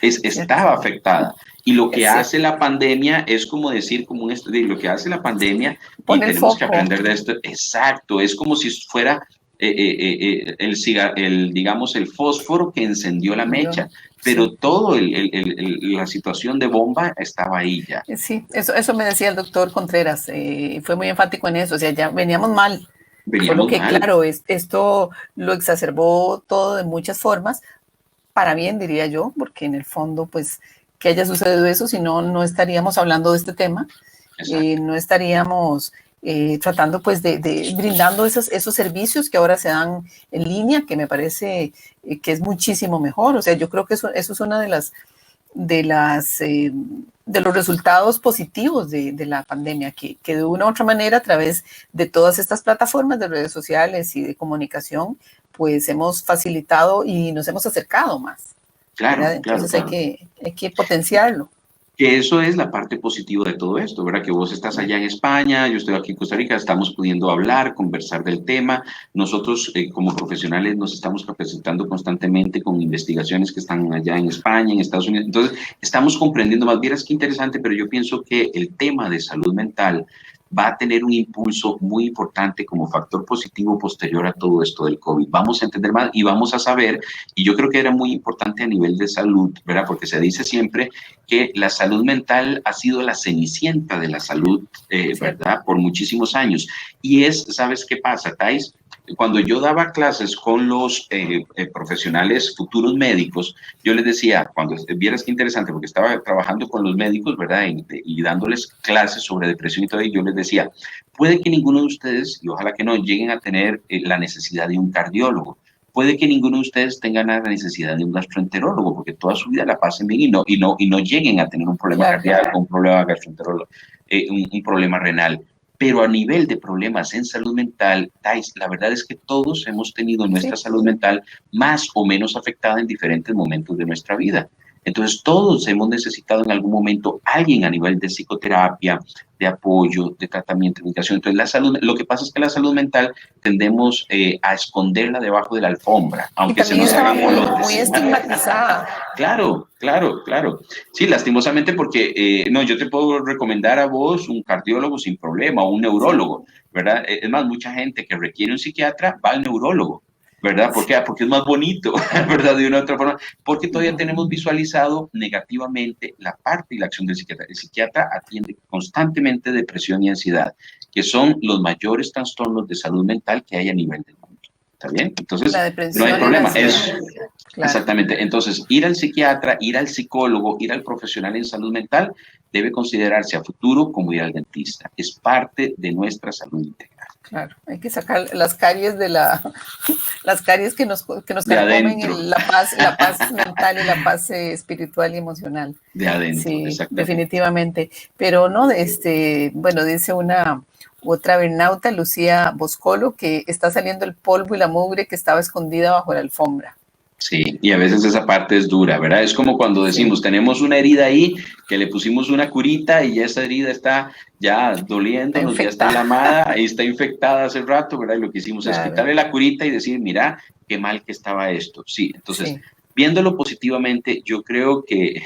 estaba afectada. Y lo que hace la pandemia es como decir, como un estudio, lo que hace la pandemia, y tenemos que aprender de esto, exacto, es como si fuera digamos, el fósforo que encendió la mecha, pero todo la situación de bomba estaba ahí ya. Sí, eso me decía el doctor Contreras, fue muy enfático en eso, o sea, ya veníamos mal. Solo que, claro, esto lo exacerbó todo de muchas formas, para bien, diría yo, porque en el fondo, pues, que haya sucedido eso, si no, no estaríamos hablando de este tema, no estaríamos tratando, pues, de brindando esos servicios que ahora se dan en línea, que me parece que es muchísimo mejor. O sea, yo creo que eso es una de los resultados positivos de la pandemia, que de una u otra manera, a través de todas estas plataformas de redes sociales y de comunicación, pues hemos facilitado y nos hemos acercado más. Claro, entonces claro. Hay que potenciarlo. Que eso es la parte positiva de todo esto, ¿verdad? Que vos estás allá en España, yo estoy aquí en Costa Rica, estamos pudiendo hablar, conversar del tema. Nosotros como profesionales nos estamos capacitando constantemente con investigaciones que están allá en España, en Estados Unidos. Entonces, estamos comprendiendo más. Vieras qué interesante, pero yo pienso que el tema de salud mental va a tener un impulso muy importante como factor positivo posterior a todo esto del COVID. Vamos a entender más y vamos a saber, y yo creo que era muy importante a nivel de salud, ¿verdad? Porque se dice siempre que la salud mental ha sido la cenicienta de la salud, ¿verdad? Por muchísimos años. Y ¿sabes qué pasa, Thais? Cuando yo daba clases con los profesionales futuros médicos, yo les decía, cuando vieras qué interesante, porque estaba trabajando con los médicos, ¿verdad? Y dándoles clases sobre depresión y todo, y yo les decía, puede que ninguno de ustedes, y ojalá que no, lleguen a tener la necesidad de un cardiólogo, puede que ninguno de ustedes tenga la necesidad de un gastroenterólogo, porque toda su vida la pasen bien y no lleguen a tener un problema cardíaco, un problema gastroenterólogo, un problema renal. Pero a nivel de problemas en salud mental, Thais, la verdad es que todos hemos tenido nuestra salud mental más o menos afectada en diferentes momentos de nuestra vida. Entonces, todos hemos necesitado en algún momento alguien a nivel de psicoterapia, de apoyo, de tratamiento, de educación. Entonces, la salud, lo que pasa es que la salud mental tendemos a esconderla debajo de la alfombra, aunque se nos hagan molotes. Muy estigmatizada. Claro, claro, claro. Sí, lastimosamente porque, no, yo te puedo recomendar a vos un cardiólogo sin problema o un neurólogo, ¿verdad? Es más, mucha gente que requiere un psiquiatra va al neurólogo. ¿Verdad? ¿Por qué? Porque es más bonito, ¿verdad? De una u otra forma, porque todavía tenemos visualizado negativamente la parte y la acción del psiquiatra. El psiquiatra atiende constantemente depresión y ansiedad, que son los mayores trastornos de salud mental que hay a nivel del mundo. ¿Está bien? Entonces, no hay problema. Claro. Exactamente. Entonces, ir al psiquiatra, ir al psicólogo, ir al profesional en salud mental debe considerarse a futuro como ir al dentista. Es parte de nuestra salud integral. Claro, hay que sacar las caries las caries que nos carcomen la paz mental y la paz espiritual y emocional. De adentro, sí, definitivamente. Pero no, bueno, dice otra bernauta, Lucía Boscolo, que está saliendo el polvo y la mugre que estaba escondida bajo la alfombra. Sí, y a veces esa parte es dura, ¿verdad? Es como cuando decimos, tenemos una herida ahí, que le pusimos una curita y ya esa herida está ya doliéndonos, ya está inflamada, ahí está infectada hace rato, ¿verdad? Y lo que hicimos es quitarle la curita y decir, mira, qué mal que estaba esto. Sí, entonces, viéndolo positivamente, yo creo que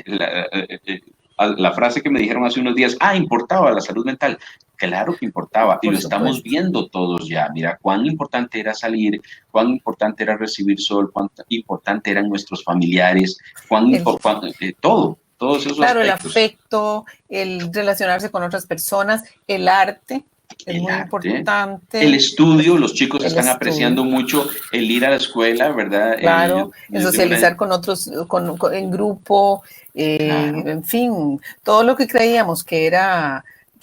la frase que me dijeron hace unos días, importaba la salud mental. Claro que importaba, y lo estamos viendo todos ya. Mira, cuán importante era salir, cuán importante era recibir sol, cuán importante eran nuestros familiares, todos esos aspectos. El afecto, el relacionarse con otras personas, el arte. Es muy importante. El estudio, los chicos están apreciando mucho el ir a la escuela, ¿verdad? Claro, el socializar con otros, en grupo, en fin, todo lo que creíamos que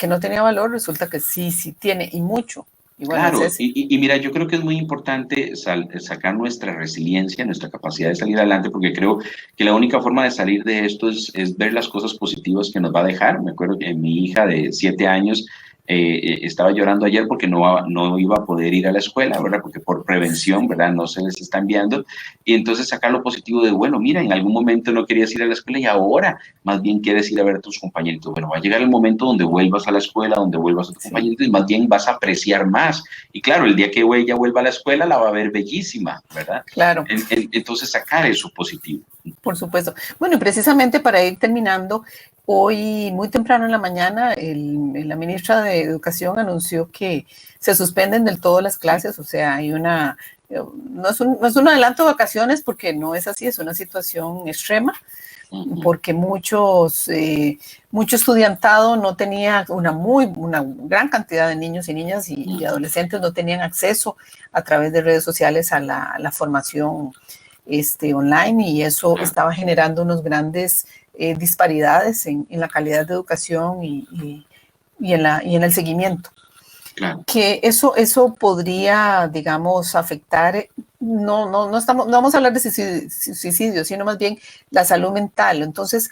no tenía valor, resulta que sí tiene, y mucho. Y bueno, claro, y mira, yo creo que es muy importante sacar nuestra resiliencia, nuestra capacidad de salir adelante, porque creo que la única forma de salir de esto es ver las cosas positivas que nos va a dejar. Me acuerdo que mi hija de 7 años estaba llorando ayer porque no iba a poder ir a la escuela, ¿verdad? Porque por prevención, ¿verdad? No se les está enviando. Y entonces sacar lo positivo de, bueno, mira, en algún momento no querías ir a la escuela y ahora más bien quieres ir a ver a tus compañeritos. Bueno, va a llegar el momento donde vuelvas a la escuela, donde vuelvas a tus compañeritos y más bien vas a apreciar más. Y claro, el día que ella vuelva a la escuela la va a ver bellísima, ¿verdad? Claro. Entonces sacar eso positivo. Por supuesto. Bueno, y precisamente para ir terminando, hoy muy temprano en la mañana la ministra de Educación anunció que se suspenden del todo las clases, o sea, hay no es un adelanto de vacaciones porque no es así, es una situación extrema, porque mucho estudiantado no tenía una gran cantidad de niños y niñas y adolescentes no tenían acceso a través de redes sociales a la formación online, y eso estaba generando unos grandes disparidades en la calidad de educación y en el seguimiento. Claro. Que eso podría, digamos, afectar, no vamos a hablar de suicidio, sino más bien la salud mental. Entonces,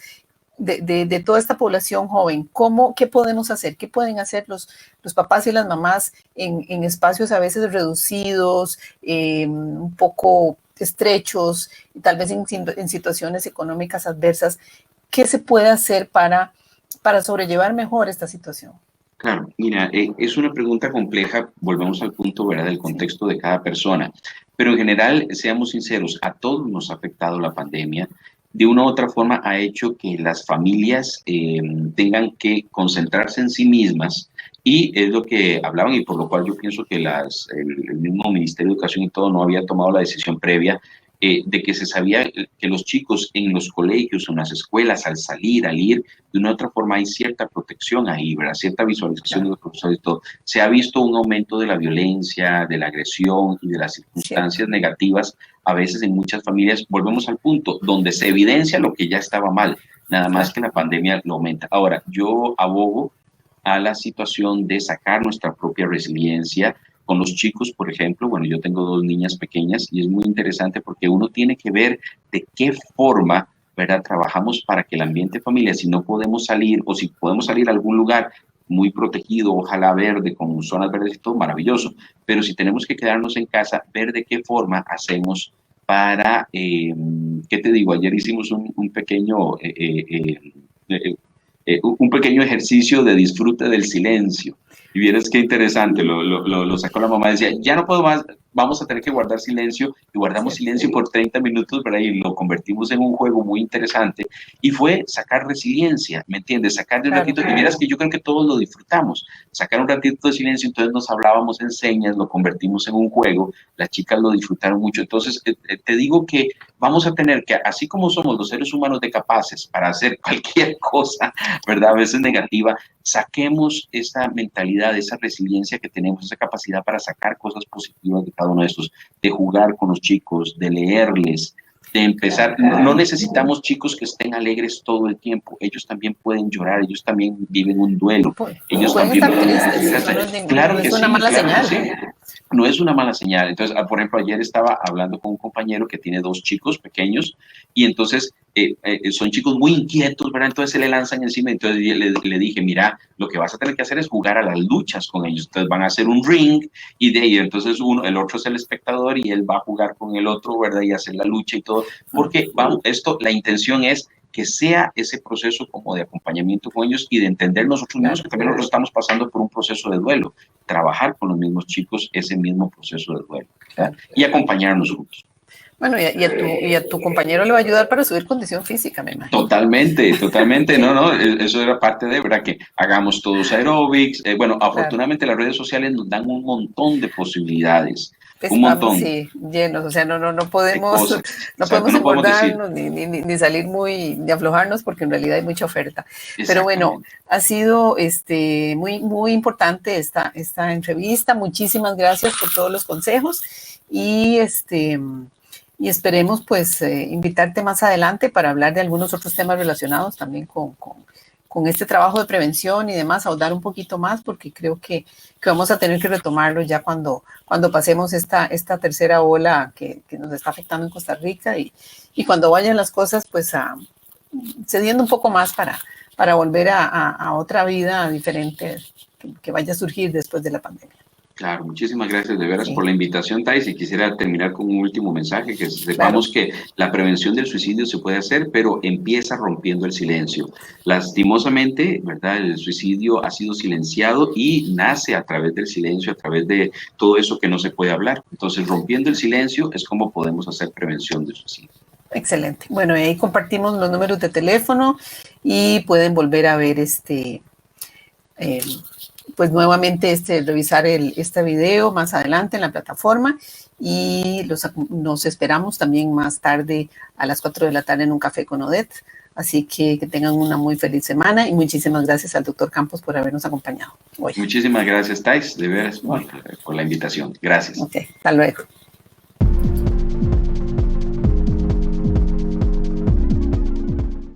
de toda esta población joven, ¿qué podemos hacer? ¿Qué pueden hacer los papás y las mamás en espacios a veces reducidos, un poco estrechos, y tal vez en situaciones económicas adversas? ¿Qué se puede hacer para sobrellevar mejor esta situación? Claro, mira, es una pregunta compleja, volvemos al punto, ¿verdad?, del contexto de cada persona, pero en general, seamos sinceros, a todos nos ha afectado la pandemia. De una u otra forma ha hecho que las familias tengan que concentrarse en sí mismas, y es lo que hablaban, y por lo cual yo pienso que el mismo Ministerio de Educación y todo no había tomado la decisión previa de que se sabía que los chicos en los colegios, en las escuelas, al salir, al ir, de una u otra forma hay cierta protección ahí, ¿verdad? Cierta visualización de los profesores y todo. Se ha visto un aumento de la violencia, de la agresión y de las circunstancias negativas, a veces en muchas familias. Volvemos al punto donde se evidencia lo que ya estaba mal, nada más que la pandemia lo aumenta. Ahora, yo abogo a la situación de sacar nuestra propia resiliencia, con los chicos, por ejemplo, bueno, yo tengo 2 niñas pequeñas y es muy interesante porque uno tiene que ver de qué forma, ¿verdad?, trabajamos para que el ambiente familiar, si no podemos salir o si podemos salir a algún lugar muy protegido, ojalá verde, con zonas verdes y todo, maravilloso, pero si tenemos que quedarnos en casa, ver de qué forma hacemos para, ¿qué te digo? Ayer hicimos un pequeño ejercicio de disfrute del silencio. Y vieras qué interesante, lo sacó la mamá, decía, ya no puedo más, vamos a tener que guardar silencio, y guardamos silencio por 30 minutos, ¿verdad? Y lo convertimos en un juego muy interesante, y fue sacar resiliencia, ¿me entiendes? Sacar de un ratito, y vieras que yo creo que todos lo disfrutamos, sacar un ratito de silencio, entonces nos hablábamos en señas, lo convertimos en un juego, las chicas lo disfrutaron mucho, entonces te digo que vamos a tener que, así como somos los seres humanos de capaces para hacer cualquier cosa, ¿verdad? A veces negativa, saquemos esa mentalidad, esa resiliencia que tenemos, esa capacidad para sacar cosas positivas de cada uno de estos, de jugar con los chicos, de leerles, de empezar. No necesitamos chicos que estén alegres todo el tiempo, ellos también pueden llorar, ellos también viven un duelo, ellos también estar tristes, claro que es una mala señal. Sí. No es una mala señal. Entonces, por ejemplo, ayer estaba hablando con un compañero que tiene 2 chicos pequeños y entonces son chicos muy inquietos, ¿verdad? Entonces se le lanzan encima, entonces le dije, mira, lo que vas a tener que hacer es jugar a las luchas con ellos. Entonces van a hacer un ring y de ahí entonces el otro es el espectador y él va a jugar con el otro, ¿verdad? Y hacer la lucha y todo, porque la intención es que sea ese proceso como de acompañamiento con ellos y de entender nosotros mismos que también nosotros estamos pasando por un proceso de duelo, trabajar con los mismos chicos ese mismo proceso de duelo, ¿verdad? Y acompañarnos juntos. Bueno, y a tu compañero le va a ayudar para subir condición física, me imagino. Totalmente. No, eso era parte de, ¿verdad? Que hagamos todos aeróbics. Bueno, afortunadamente las redes sociales nos dan un montón de posibilidades. Un montón. Sí, llenos, o sea, no podemos engordarnos ni salir ni aflojarnos porque en realidad hay mucha oferta. Pero bueno, ha sido muy importante esta entrevista. Muchísimas gracias por todos los consejos y esperemos pues invitarte más adelante para hablar de algunos otros temas relacionados también con este trabajo de prevención y demás, ahondar un poquito más, porque creo que vamos a tener que retomarlo ya cuando pasemos esta tercera ola que nos está afectando en Costa Rica y cuando vayan las cosas pues cediendo un poco más para volver a otra vida diferente que vaya a surgir después de la pandemia. Claro, muchísimas gracias de veras por la invitación, Thais, y quisiera terminar con un último mensaje, que sepamos que la prevención del suicidio se puede hacer, pero empieza rompiendo el silencio. Lastimosamente, ¿verdad? El suicidio ha sido silenciado y nace a través del silencio, a través de todo eso que no se puede hablar. Entonces, rompiendo el silencio es como podemos hacer prevención del suicidio. Excelente. Bueno, ahí compartimos los números de teléfono y pueden volver a ver pues nuevamente revisar este video más adelante en la plataforma y nos esperamos también más tarde a las 4 de la tarde en un café con Odette. Así que tengan una muy feliz semana y muchísimas gracias al doctor Campos por habernos acompañado hoy. Muchísimas gracias, Thais, de veras, por la invitación. Gracias. Ok, hasta luego.